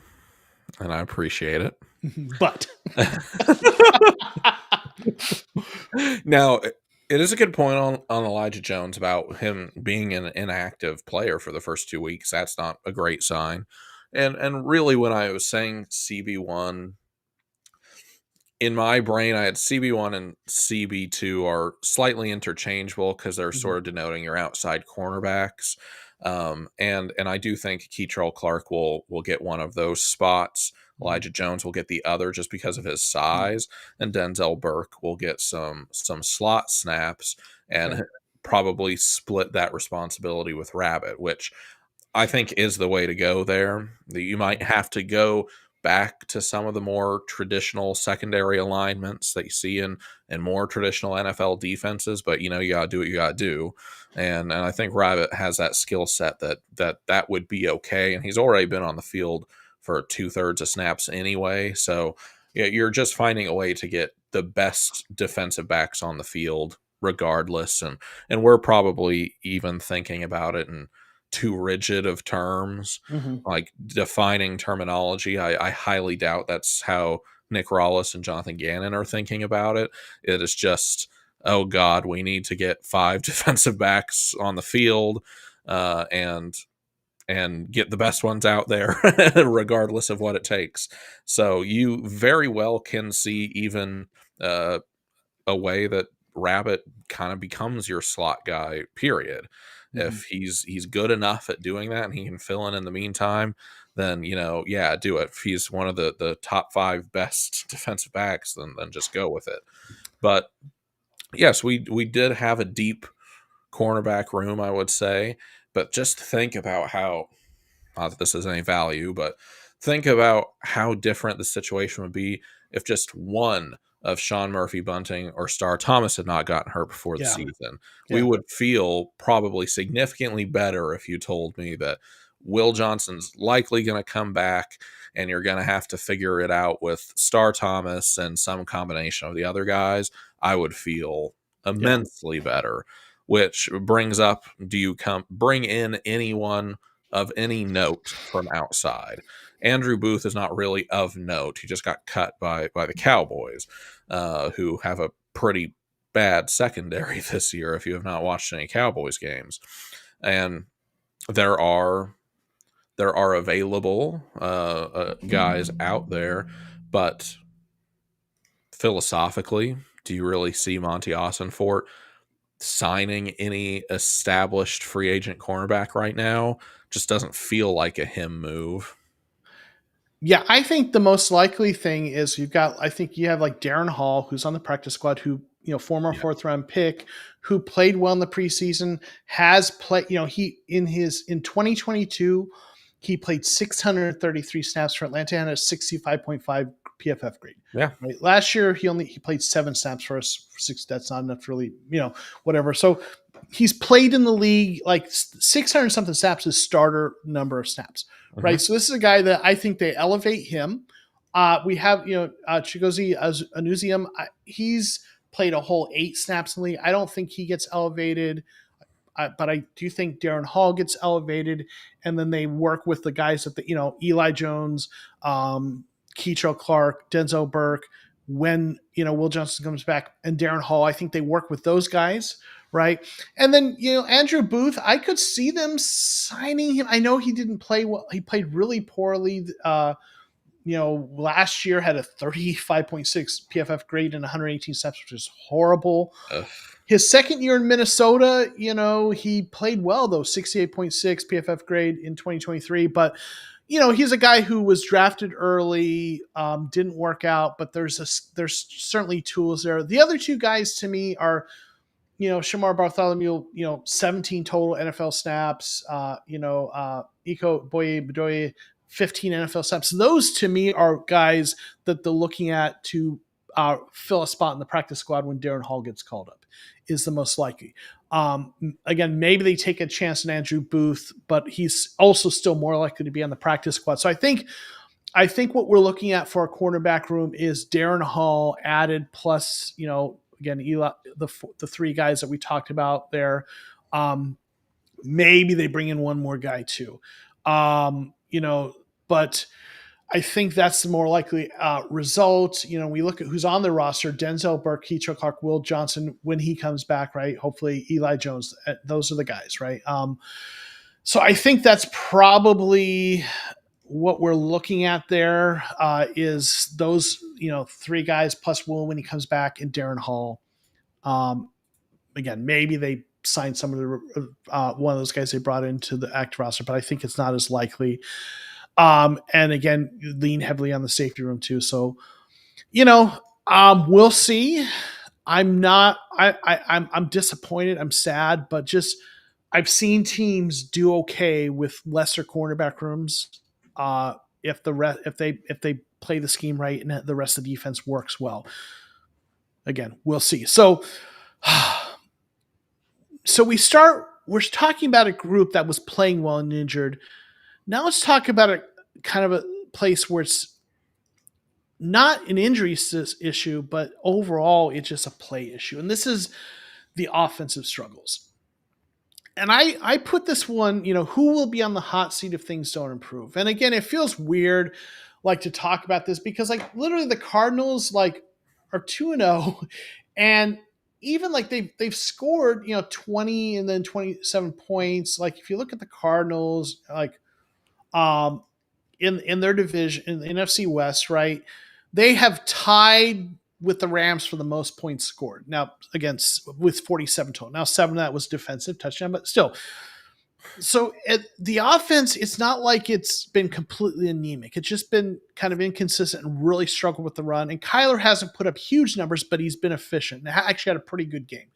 and I appreciate it. But now, it is a good point on Elijah Jones about him being an inactive player for the first 2 weeks. That's not a great sign. And really, when I was saying CB1, in my brain, I had CB1 and CB2 are slightly interchangeable because they're sort of denoting your outside cornerbacks. And I do think Keitrell Clark will get one of those spots. Elijah Jones will get the other just because of his size, and Denzel Burke will get some slot snaps and probably split that responsibility with Rabbit, which I think is the way to go there. You might have to go back to some of the more traditional secondary alignments that you see in more traditional NFL defenses, but you got to do what you got to do. And I think Rabbit has that skill set that would be okay. And he's already been on the field for 2/3 of snaps anyway. So yeah, you're just finding a way to get the best defensive backs on the field regardless. And we're probably even thinking about it in too rigid of terms, like defining terminology. I highly doubt that's how Nick Rollis and Jonathan Gannon are thinking about it. It is just, oh God, we need to get 5 defensive backs on the field and get the best ones out there regardless of what it takes. So you very well can see even a way that Rabbit kind of becomes your slot guy, period. If he's good enough at doing that and he can fill in the meantime, then, yeah, do it. If he's one of the top 5 best defensive backs, then just go with it. But yes, we did have a deep cornerback room, I would say. But just think about how, not that this has any value, but think about how different the situation would be if just one of Sean Murphy Bunting or Star Thomas had not gotten hurt before the season. We would feel probably significantly better if you told me that Will Johnson's likely going to come back and you're going to have to figure it out with Star Thomas and some combination of the other guys. I would feel immensely better, which brings up, do you bring in anyone of any note from outside? Andrew Booth is not really of note. He just got cut by the Cowboys, who have a pretty bad secondary this year if you have not watched any Cowboys games. And there are available guys out there, but philosophically, do you really see Monty Ossenfort signing any established free agent cornerback right now? Just doesn't feel like a him move. Yeah, I think the most likely thing is I think you have like Darren Hall, who's on the practice squad, who, former Yeah. fourth round pick, who played well in the preseason, has played, in 2022, he played 633 snaps for Atlanta and a 65.5 PFF grade. Yeah. Right. Last year, he played 7 snaps for us. For 6, that's not enough to really, whatever. So he's played in the league like 600 something snaps is starter number of snaps, right? Mm-hmm. So this is a guy that I think they elevate him. We have, Chigozie Anuzium. He's played a whole 8 snaps in the league. I don't think he gets elevated, but I do think Darren Hall gets elevated. And then they work with the guys that Eli Jones, Keitrell Clark, Denzel Burke, when Will Johnson comes back, and Darren Hall. I think they work with those guys, right? And then Andrew Booth, I could see them signing him. I know he didn't play well; he played really poorly. Last year had a 35.6 PFF grade and 118 steps, which is horrible. Ugh. His second year in Minnesota, he played well though, 68.6 PFF grade in 2023, but he's a guy who was drafted early, didn't work out, but there's certainly tools there. The other two guys to me are, Shamar Bartholomew, 17 total NFL snaps, Iko Boye Bedoye, 15 NFL snaps. Those to me are guys that they're looking at to fill a spot in the practice squad when Darren Hall gets called up, is the most likely. Again, maybe they take a chance on Andrew Booth, but he's also still more likely to be on the practice squad. So I think what we're looking at for our cornerback room is Darren Hall added plus, again, Eli, the 3 guys that we talked about there. Maybe they bring in one more guy too. But I think that's the more likely result. We look at who's on the roster: Denzel Burke, Keitrell Clark, Will Johnson when he comes back, right? Hopefully, Eli Jones. Those are the guys, right? So I think that's probably what we're looking at there. Is those 3 guys plus Will when he comes back, and Darren Hall. Again, maybe they sign some of the one of those guys they brought into the active roster, but I think it's not as likely. And again, lean heavily on the safety room too. So, we'll see. I'm disappointed. I'm sad, but just I've seen teams do okay with lesser cornerback rooms. If they play the scheme right and the rest of the defense works well. Again, we'll see. So we're talking about a group that was playing well and injured. Now let's talk about a kind of a place where it's not an injury issue, but overall it's just a play issue. And this is the offensive struggles. And I put this one, who will be on the hot seat if things don't improve? And again, it feels weird like to talk about this because like literally the Cardinals like are 2-0 and even like they've scored, 20 and then 27 points. Like if you look at the Cardinals, like in their division in the NFC West, right? They have tied with the Rams for the most points scored. Now, again, with 47 total. Now, 7 of that was defensive touchdown, but still. So the offense, it's not like it's been completely anemic. It's just been kind of inconsistent and really struggled with the run. And Kyler hasn't put up huge numbers, but he's been efficient. And actually had a pretty good game.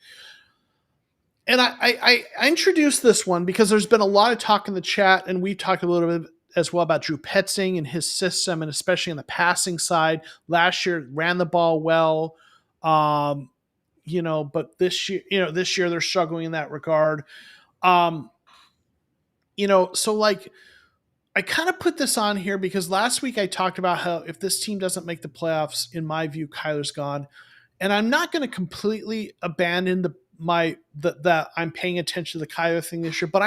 And I introduced this one because there's been a lot of talk in the chat, and we've talked a little bit as well about Drew Petzing and his system, and especially on the passing side. Last year ran the ball well, but this year they're struggling in that regard. So like I kind of put this on here because last week I talked about how if this team doesn't make the playoffs, in my view, Kyler's gone. And I'm not going to completely abandon that I'm paying attention to the Kyler thing this year, but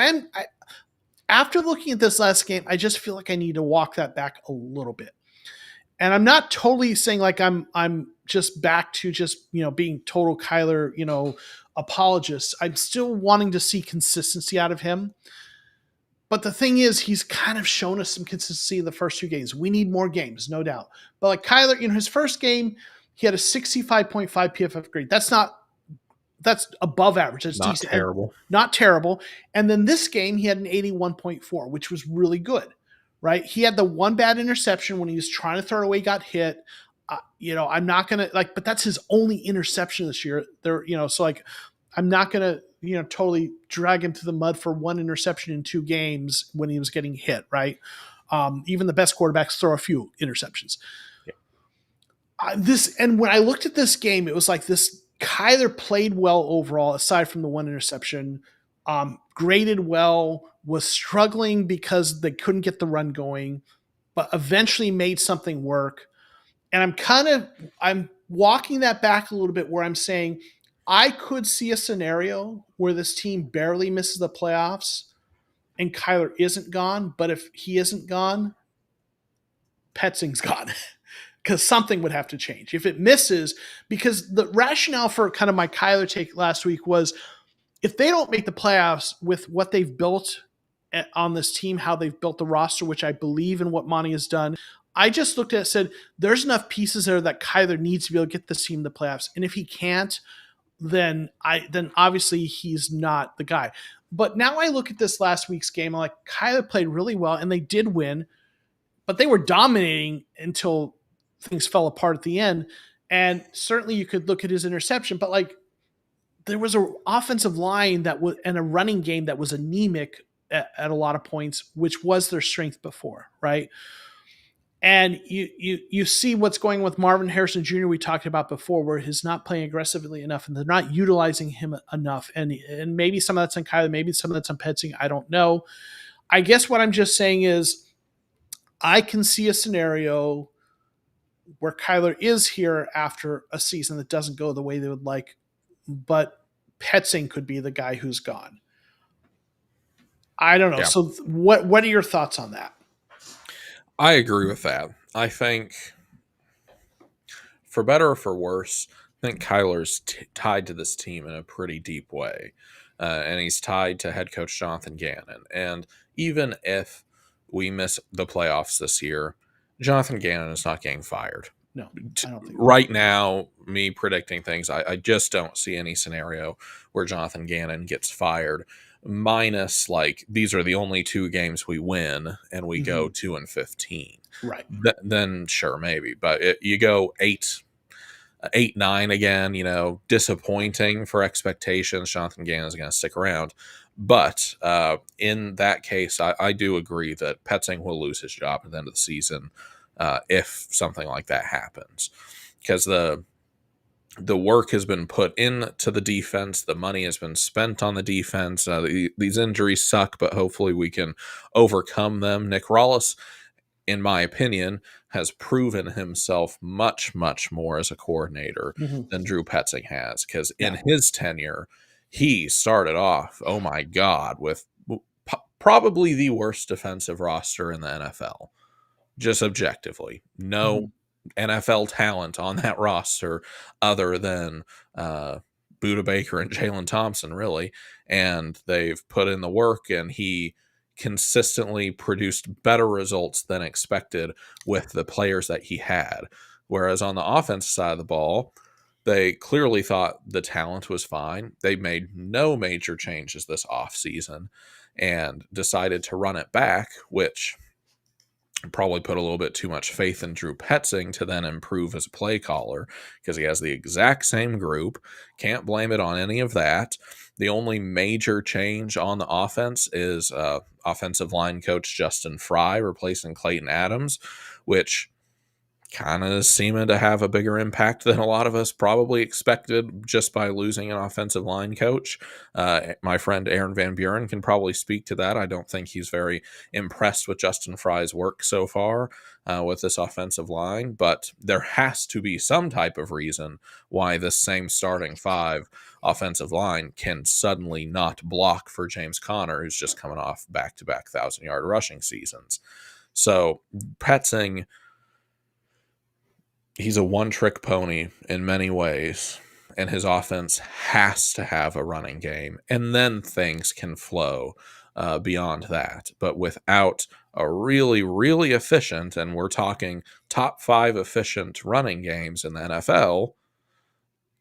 after looking at this last game, I just feel like I need to walk that back a little bit. And I'm not totally saying like I'm just back to just, being total Kyler, apologist. I'm still wanting to see consistency out of him. But the thing is, he's kind of shown us some consistency in the first two games. We need more games, no doubt. But like Kyler, his first game, he had a 65.5 PFF grade. That's above average. That's Not decent, terrible. not terrible. And then this game, he had an 81.4, which was really good, right? He had the one bad interception when he was trying to throw it away, got hit. I'm not gonna but that's his only interception this year. So like, I'm not gonna, totally drag him to the mud for one interception in two games when he was getting hit, right? Even the best quarterbacks throw a few interceptions. Yeah. And when I looked at this game, it was like this. Kyler played well overall, aside from the one interception. Graded well, was struggling because they couldn't get the run going, but eventually made something work. And I'm walking that back a little bit where I'm saying I could see a scenario where this team barely misses the playoffs and Kyler isn't gone. But if he isn't gone, Petzing's gone. Because something would have to change. If it misses, because the rationale for kind of my Kyler take last week was if they don't make the playoffs with what they've built on this team, how they've built the roster, which I believe in what Monty has done, I just looked at it and said, there's enough pieces there that Kyler needs to be able to get this team to the playoffs. And if he can't, then obviously he's not the guy. But now I look at this last week's game, I'm like, Kyler played really well and they did win, but they were dominating until things fell apart at the end. And certainly you could look at his interception, but like there was an offensive line and a running game that was anemic at a lot of points, which was their strength before, right? And you see what's going with Marvin Harrison Jr. we talked about before, where he's not playing aggressively enough and they're not utilizing him enough. And maybe some of that's on Kyler, maybe some of that's on Petzing. I don't know. I guess what I'm just saying is I can see a scenario where Kyler is here after a season that doesn't go the way they would like, but Petzing could be the guy who's gone. I don't know. Yeah. So what are your thoughts on that? I agree with that. I think, for better or for worse, I think Kyler's tied to this team in a pretty deep way. And he's tied to head coach Jonathan Gannon. And even if we miss the playoffs this year, Jonathan Gannon is not getting fired. No, I don't think right now, me predicting things, I just don't see any scenario where Jonathan Gannon gets fired. Minus, like, these are the only two games we win and we go 2-15. Right. Then sure, maybe. But you go 8-9 again, disappointing for expectations. Jonathan Gannon is going to stick around. But in that case, I do agree that Petzing will lose his job at the end of the season if something like that happens. Because the work has been put into the defense. The money has been spent on the defense. These injuries suck, but hopefully we can overcome them. Nick Rawlis, in my opinion, has proven himself much, much more as a coordinator than Drew Petzing has. Because in his tenure, he started off, oh my God, with probably the worst defensive roster in the NFL. Just objectively. No NFL talent on that roster other than Budda Baker and Jalen Thompson, really. And they've put in the work, and he consistently produced better results than expected with the players that he had. Whereas on the offensive side of the ball, they clearly thought the talent was fine. They made no major changes this offseason and decided to run it back, which probably put a little bit too much faith in Drew Petzing to then improve as a play caller, because he has the exact same group. Can't blame it on any of that. The only major change on the offense is offensive line coach Justin Fry replacing Clayton Adams, which kind of seeming to have a bigger impact than a lot of us probably expected just by losing an offensive line coach. My friend Aaron Van Buren can probably speak to that. I don't think he's very impressed with Justin Fry's work so far with this offensive line, but there has to be some type of reason why this same starting five offensive line can suddenly not block for James Conner, who's just coming off back-to-back 1,000-yard rushing seasons. So Petzing he's a one-trick pony in many ways, and his offense has to have a running game, and then things can flow beyond that. But without a really, really efficient, and we're talking top 5 efficient running games in the NFL,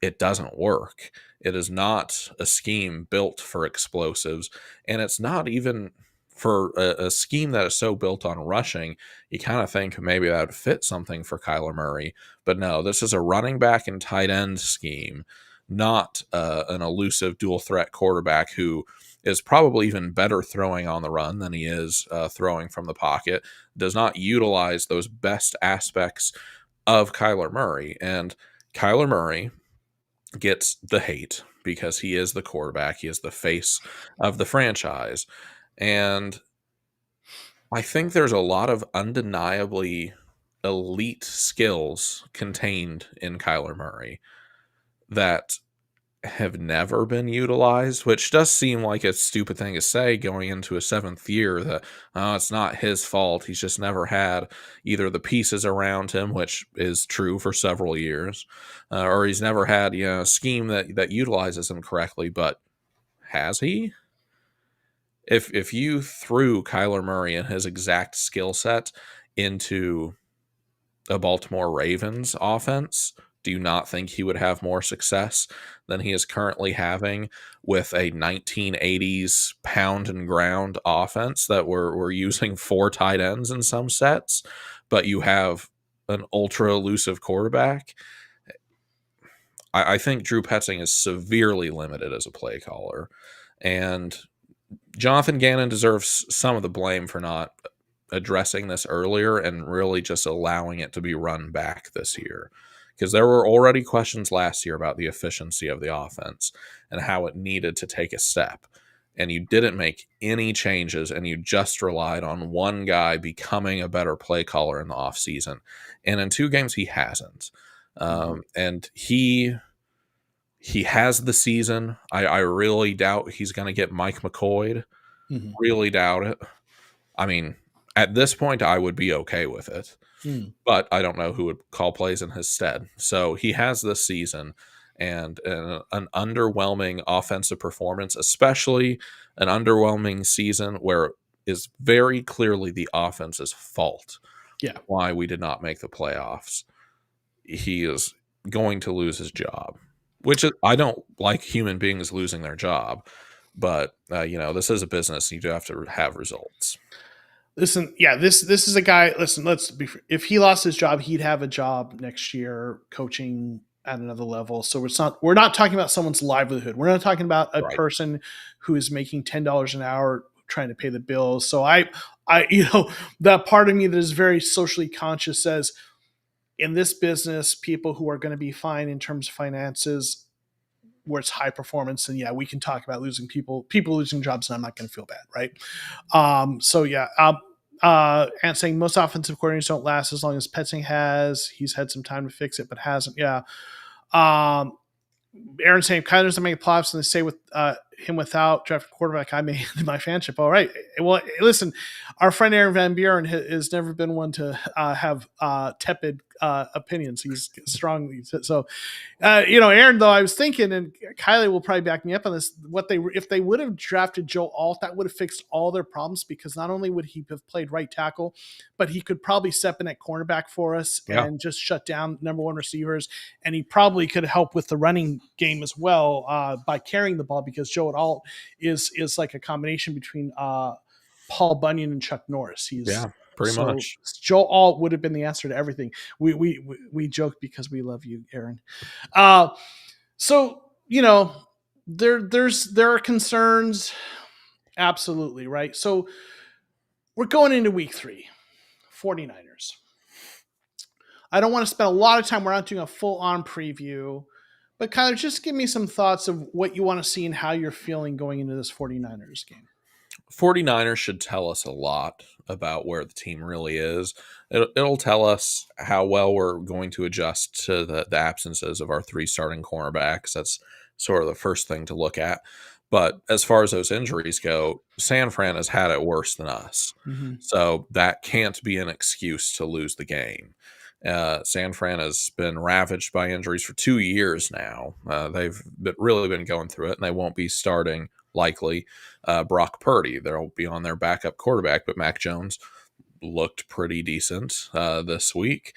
it doesn't work. It is not a scheme built for explosives, and it's not even for a scheme that is so built on rushing. You kind of think maybe that would fit something for Kyler Murray, but no, this is a running back and tight end scheme, not an elusive dual threat quarterback who is probably even better throwing on the run than he is throwing from the pocket, does not utilize those best aspects of Kyler Murray. And Kyler Murray gets the hate because he is the quarterback. He is the face of the franchise. And I think there's a lot of undeniably elite skills contained in Kyler Murray that have never been utilized, which does seem like a stupid thing to say going into a 7th year that it's not his fault. He's just never had either the pieces around him, which is true for several years, or he's never had a scheme that utilizes him correctly. But has he? If you threw Kyler Murray and his exact skill set into a Baltimore Ravens offense, do you not think he would have more success than he is currently having with a 1980s pound and ground offense that we're using 4 tight ends in some sets, but you have an ultra elusive quarterback? I think Drew Petzing is severely limited as a play caller, and Jonathan Gannon deserves some of the blame for not addressing this earlier and really just allowing it to be run back this year. Because there were already questions last year about the efficiency of the offense and how it needed to take a step. And you didn't make any changes, and you just relied on one guy becoming a better play caller in the offseason. And in 2 games, he hasn't. And he has the season. I really doubt he's going to get Mike McCoy. Really doubt it. I mean, at this point, I would be okay with it. But I don't know who would call plays in his stead. So he has this season and an underwhelming offensive performance, especially an underwhelming season where is very clearly the offense's fault. Yeah. Why we did not make the playoffs. He is going to lose his job, which is, I don't like human beings losing their job, but this is a business. You do have to have results. Listen, yeah, this is a guy. Listen, if he lost his job, he'd have a job next year coaching at another level. So we're not talking about someone's livelihood. We're not talking about a person who is making $10 an hour trying to pay the bills. So I that part of me that is very socially conscious says, in this business, people who are going to be fine in terms of finances, where it's high performance, and yeah, we can talk about losing people losing jobs, and I'm not going to feel bad, right? So yeah, and saying most offensive coordinators don't last as long as Petzing has. He's had some time to fix it, but hasn't. Yeah. Aaron saying Kyler doesn't make playoffs, and they say with him without drafted quarterback, I made my fanship. All right. Well, listen, our friend Aaron Van Buren has never been one to have tepid opinions. He's strong. So, Aaron, though, I was thinking, and Kylie will probably back me up on this, if they would have drafted Joe Alt, that would have fixed all their problems, because not only would he have played right tackle, but he could probably step in at cornerback for us and just shut down number 1 receivers. And he probably could help with the running game as well by carrying the ball, because Joe Alt is like a combination between Paul Bunyan and Chuck Norris. Pretty much. Joe Alt would have been the answer to everything. We joke because we love you, Aaron. So there are concerns, absolutely, right? So we're going into week 3, 49ers. I don't want to spend a lot of time. We're not doing a full-on preview, but Kyler, just give me some thoughts of what you want to see and how you're feeling going into this 49ers game. 49ers should tell us a lot about where the team really is. It'll tell us how well we're going to adjust to the absences of our 3 starting cornerbacks. That's sort of the first thing to look at. But as far as those injuries go, San Fran has had it worse than us. So that can't be an excuse to lose the game. San Fran has been ravaged by injuries for 2 years now. They've really been going through it, and they won't be starting likely Brock Purdy. They'll be on their backup quarterback, but Mac Jones looked pretty decent this week.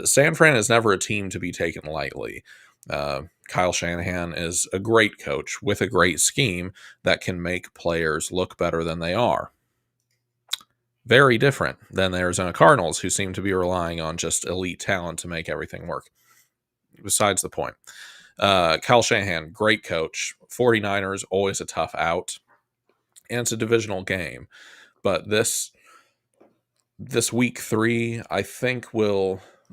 San Fran is never a team to be taken lightly. Kyle Shanahan is a great coach with a great scheme that can make players look better than they are. Very different than the Arizona Cardinals, who seem to be relying on just elite talent to make everything work. Besides the point. Kyle Shanahan, great coach. 49ers, always a tough out. And it's a divisional game. But this week 3, I think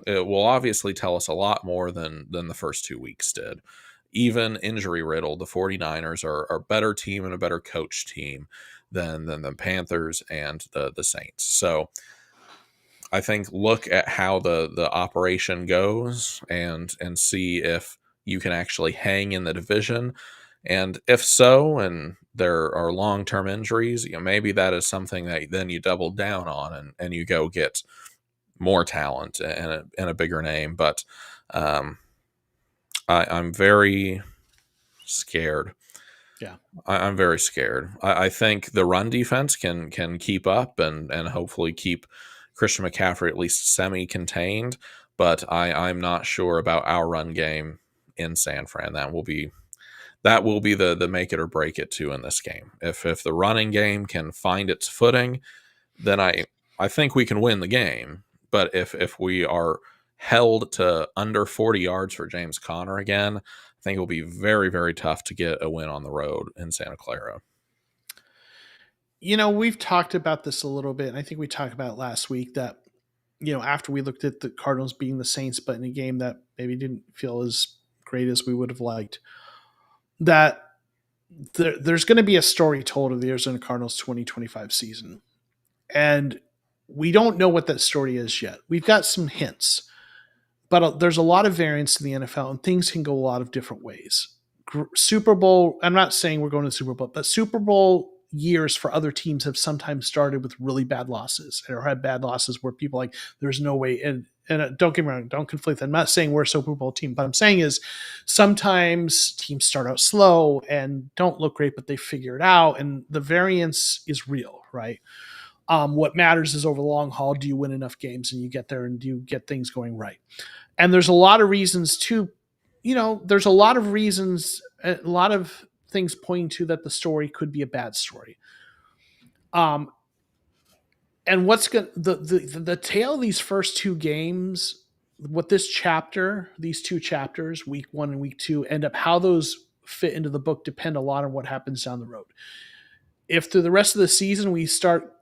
it will obviously tell us a lot more than the first 2 weeks did. Even injury riddled, the 49ers are a better team and a better coach team than the Panthers and the Saints. So I think look at how the operation goes and see if you can actually hang in the division. And if so, and there are long-term injuries, maybe that is something that then you double down on and you go get more talent and a bigger name. But I'm very scared. Yeah. I'm very scared. I think the run defense can keep up and hopefully keep Christian McCaffrey at least semi-contained, but I'm not sure about our run game in San Fran. That will be the make it or break it too in this game. If the running game can find its footing, then I think we can win the game. But if we are held to under 40 yards for James Conner again, I think it will be very, very tough to get a win on the road in Santa Clara. We've talked about this a little bit, and I think we talked about it last week that, after we looked at the Cardinals being the Saints, but in a game that maybe didn't feel as great as we would have liked, that there's going to be a story told of the Arizona Cardinals 2025 season. And we don't know what that story is yet. We've got some hints, but there's a lot of variance in the NFL, and things can go a lot of different ways. Super Bowl, I'm not saying we're going to the Super Bowl, but Super Bowl years for other teams have sometimes started with really bad losses or had bad losses where people like, there's no way. And don't get me wrong, don't conflict. I'm not saying we're a Super Bowl team, but I'm saying is sometimes teams start out slow and don't look great, but they figure it out. And the variance is real, right? What matters is over the long haul, do you win enough games and you get there and do you get things going right? And there's a lot of reasons to, there's a lot of reasons, a lot of things pointing to that the story could be a bad story. And what's going the tale of these first 2 games, what this chapter, these 2 chapters, week 1 and week 2, end up how those fit into the book depend a lot on what happens down the road. If through the rest of the season we start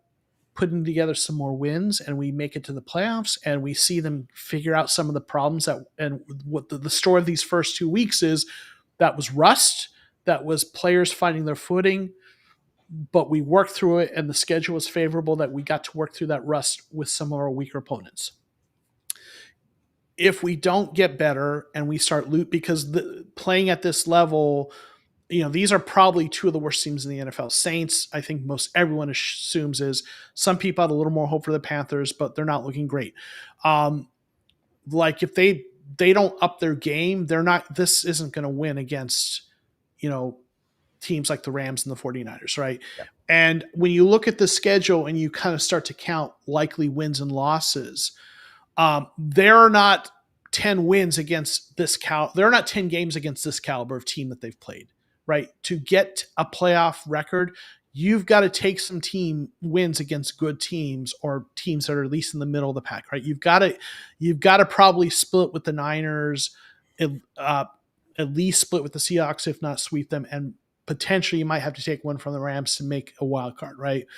putting together some more wins and we make it to the playoffs and we see them figure out some of the problems and what the story of these first 2 weeks is, that was rust, that was players finding their footing, but we worked through it and the schedule was favorable that we got to work through that rust with some of our weaker opponents. If we don't get better and we start because playing at this level, these are probably 2 of the worst teams in the NFL. Saints, I think most everyone assumes is. Some people had a little more hope for the Panthers, but they're not looking great. Like if they don't up their game, this isn't going to win against, teams like the Rams and the 49ers, right? Yeah. And when you look at the schedule and you kind of start to count likely wins and losses, there are not 10 wins against this there are not 10 games against this caliber of team that they've played. Right? To get a playoff record, you've got to take some team wins against good teams or teams that are at least in the middle of the pack, right? You've got to probably split with the Niners, at least split with the Seahawks, if not sweep them, and potentially you might have to take one from the Rams to make a wild card, right?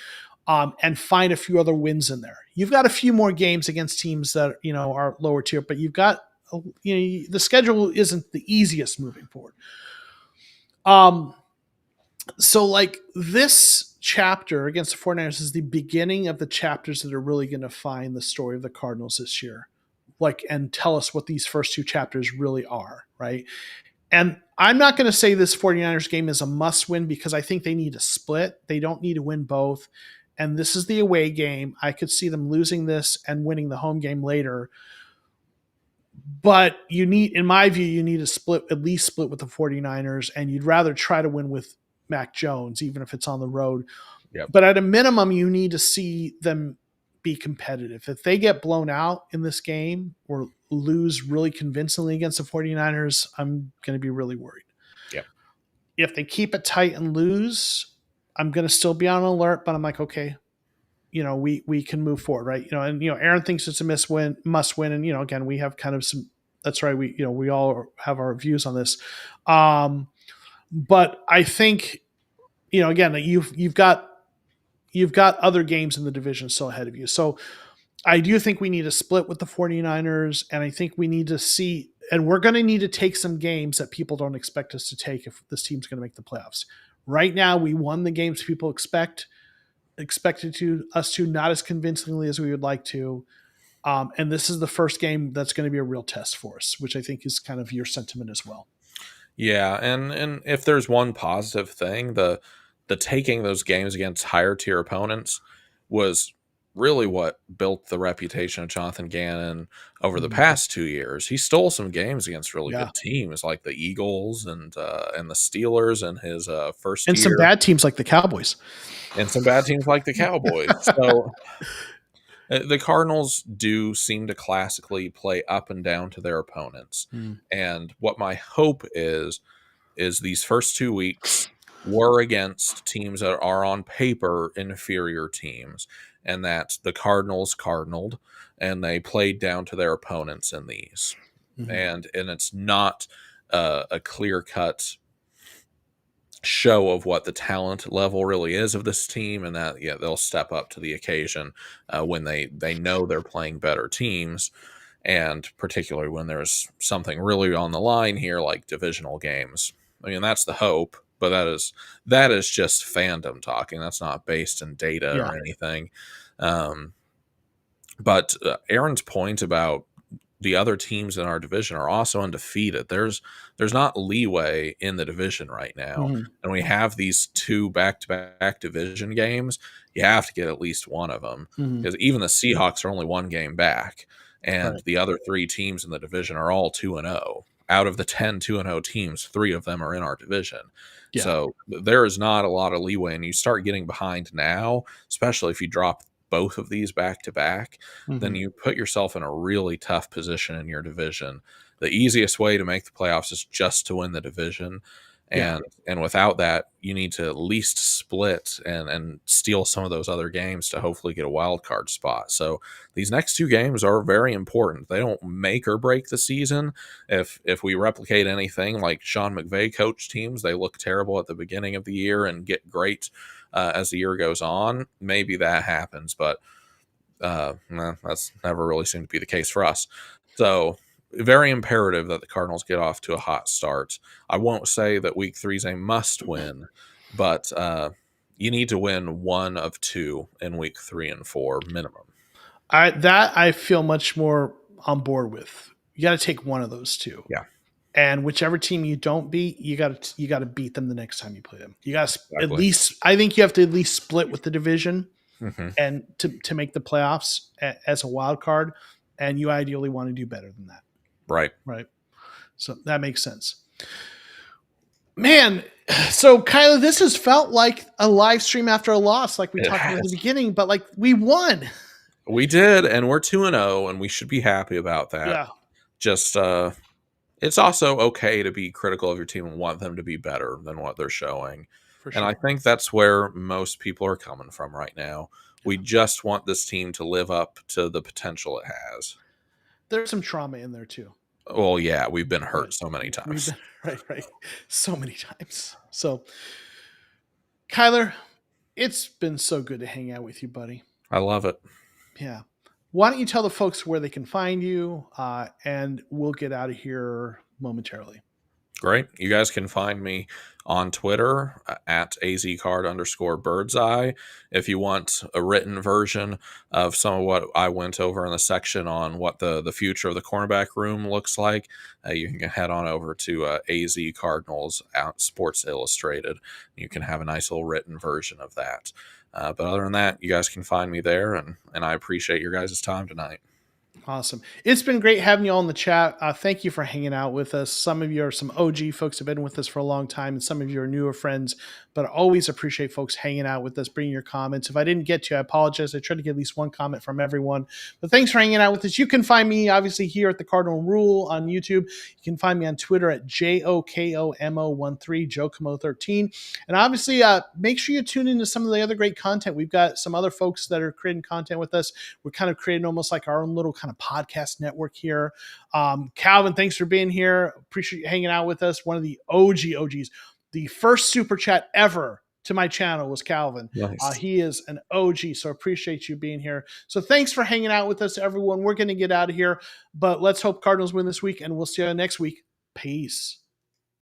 And find a few other wins in there. You've got a few more games against teams that are lower tier, but you've got the schedule isn't the easiest moving forward. So like this chapter against the 49ers is the beginning of the chapters that are really going to find the story of the Cardinals this year, and tell us what these first 2 chapters really are. Right. And I'm not going to say this 49ers game is a must win because I think they need to split. They don't need to win both. And this is the away game. I could see them losing this and winning the home game later. But you need, in my view, you need to split, at least split with the 49ers, and you'd rather try to win with Mac Jones, even if it's on the road. Yep. But at a minimum, you need to see them be competitive. If they get blown out in this game or lose really convincingly against the 49ers, I'm going to be really worried. Yep. If they keep it tight and lose, I'm going to still be on alert, but I'm like, okay, we can move forward, right? And Aaron thinks it's a must win, and again, we have kind of some. That's right. We all have our views on this, but I think again, you've got other games in the division still ahead of you, so I do think we need to split with the 49ers, and I think we need to see, and we're going to need to take some games that people don't expect us to take if this team's going to make the playoffs. Right now, we won the games people expected us to, not as convincingly as we would like to. And this is the first game that's going to be a real test for us, which I think is kind of your sentiment as well. Yeah, and if there's one positive thing, the taking those games against higher tier opponents was really what built the reputation of Jonathan Gannon over the past 2 years. He stole some games against really Yeah. good teams like the Eagles and the Steelers in his first And some year, bad teams like the Cowboys. and some bad teams like the Cowboys. So the Cardinals do seem to classically play up and down to their opponents. Mm. And what my hope is these first 2 weeks were against teams that are on paper inferior teams, and that the Cardinals cardinaled and they played down to their opponents in these. Mm-hmm. And it's not a clear cut show of what the talent level really is of this team, and that they'll step up to the occasion when they know they're playing better teams, and particularly when there's something really on the line here like divisional games. I mean, that's the hope, but that is just fandom talking. That's not based in data or anything. But Aaron's point about the other teams in our division are also undefeated. There's not leeway in the division right now. Mm-hmm. And we have these 2 back-to-back division games. You have to get at least one of them, because even the Seahawks are only 1 game back, and the other 3 teams in the division are all 2-0. Out of the 10 2-0 teams, 3 of them are in our division. Yeah. So there is not a lot of leeway, and you start getting behind now, especially if you drop both of these back to back, then you put yourself in a really tough position in your division. The easiest way to make the playoffs is just to win the division. And without that, you need to at least split and steal some of those other games to hopefully get a wild card spot. So these next 2 games are very important. They don't make or break the season. If we replicate anything like Sean McVay coach teams, they look terrible at the beginning of the year and get great as the year goes on. Maybe that happens, but that's never really seemed to be the case for us. So very imperative that the Cardinals get off to a hot start. I won't say that week 3 is a must win, but you need to win 1 of 2 in week 3 and 4 minimum. I feel much more on board with. You got to take one of those 2. Yeah. And whichever team you don't beat, you got to beat them the next time you play them. You got to at least, I think you have to at least split with the division and to make the playoffs as a wild card. And you ideally want to do better than that. Right. So that makes sense. Man, so Kyler, this has felt like a live stream after a loss, like we talked about at the beginning, but like we won. We did, and we're 2-0, and we should be happy about that. Yeah. Just it's also okay to be critical of your team and want them to be better than what they're showing. For sure. And I think that's where most people are coming from right now. We just want this team to live up to the potential it has. There's some trauma in there too. Well, yeah, we've been hurt so many times. Right. So many times. So, Kyler, it's been so good to hang out with you, buddy. I love it. Yeah. Why don't you tell the folks where they can find you, and we'll get out of here momentarily. Great. You guys can find me on Twitter at azcard_birdseye. If you want a written version of some of what I went over in the section on what the future of the cornerback room looks like, you can head on over to AZ Cardinals Sports Illustrated. You can have a nice little written version of that. But other than that, you guys can find me there, and I appreciate your guys' time tonight. Awesome. It's been great having you all in the chat. Thank you for hanging out with us. Some of you are some OG folks have been with us for a long time, and some of you are newer friends, but I always appreciate folks hanging out with us, bringing your comments. If I didn't get to you, I apologize. I tried to get at least one comment from everyone, but thanks for hanging out with us. You can find me obviously here at the Cardinal Rule on YouTube. You can find me on Twitter at JOKOMO13, JoKomo13. And obviously, make sure you tune into some of the other great content. We've got some other folks that are creating content with us. We're kind of creating almost like our own little kind of podcast network here. Calvin, thanks for being here. Appreciate you hanging out with us. One of the OGs. The first super chat ever to my channel was Calvin. Nice. He is an OG, so appreciate you being here. So thanks for hanging out with us, everyone. We're going to get out of here, but let's hope Cardinals win this week, and we'll see you next week. Peace.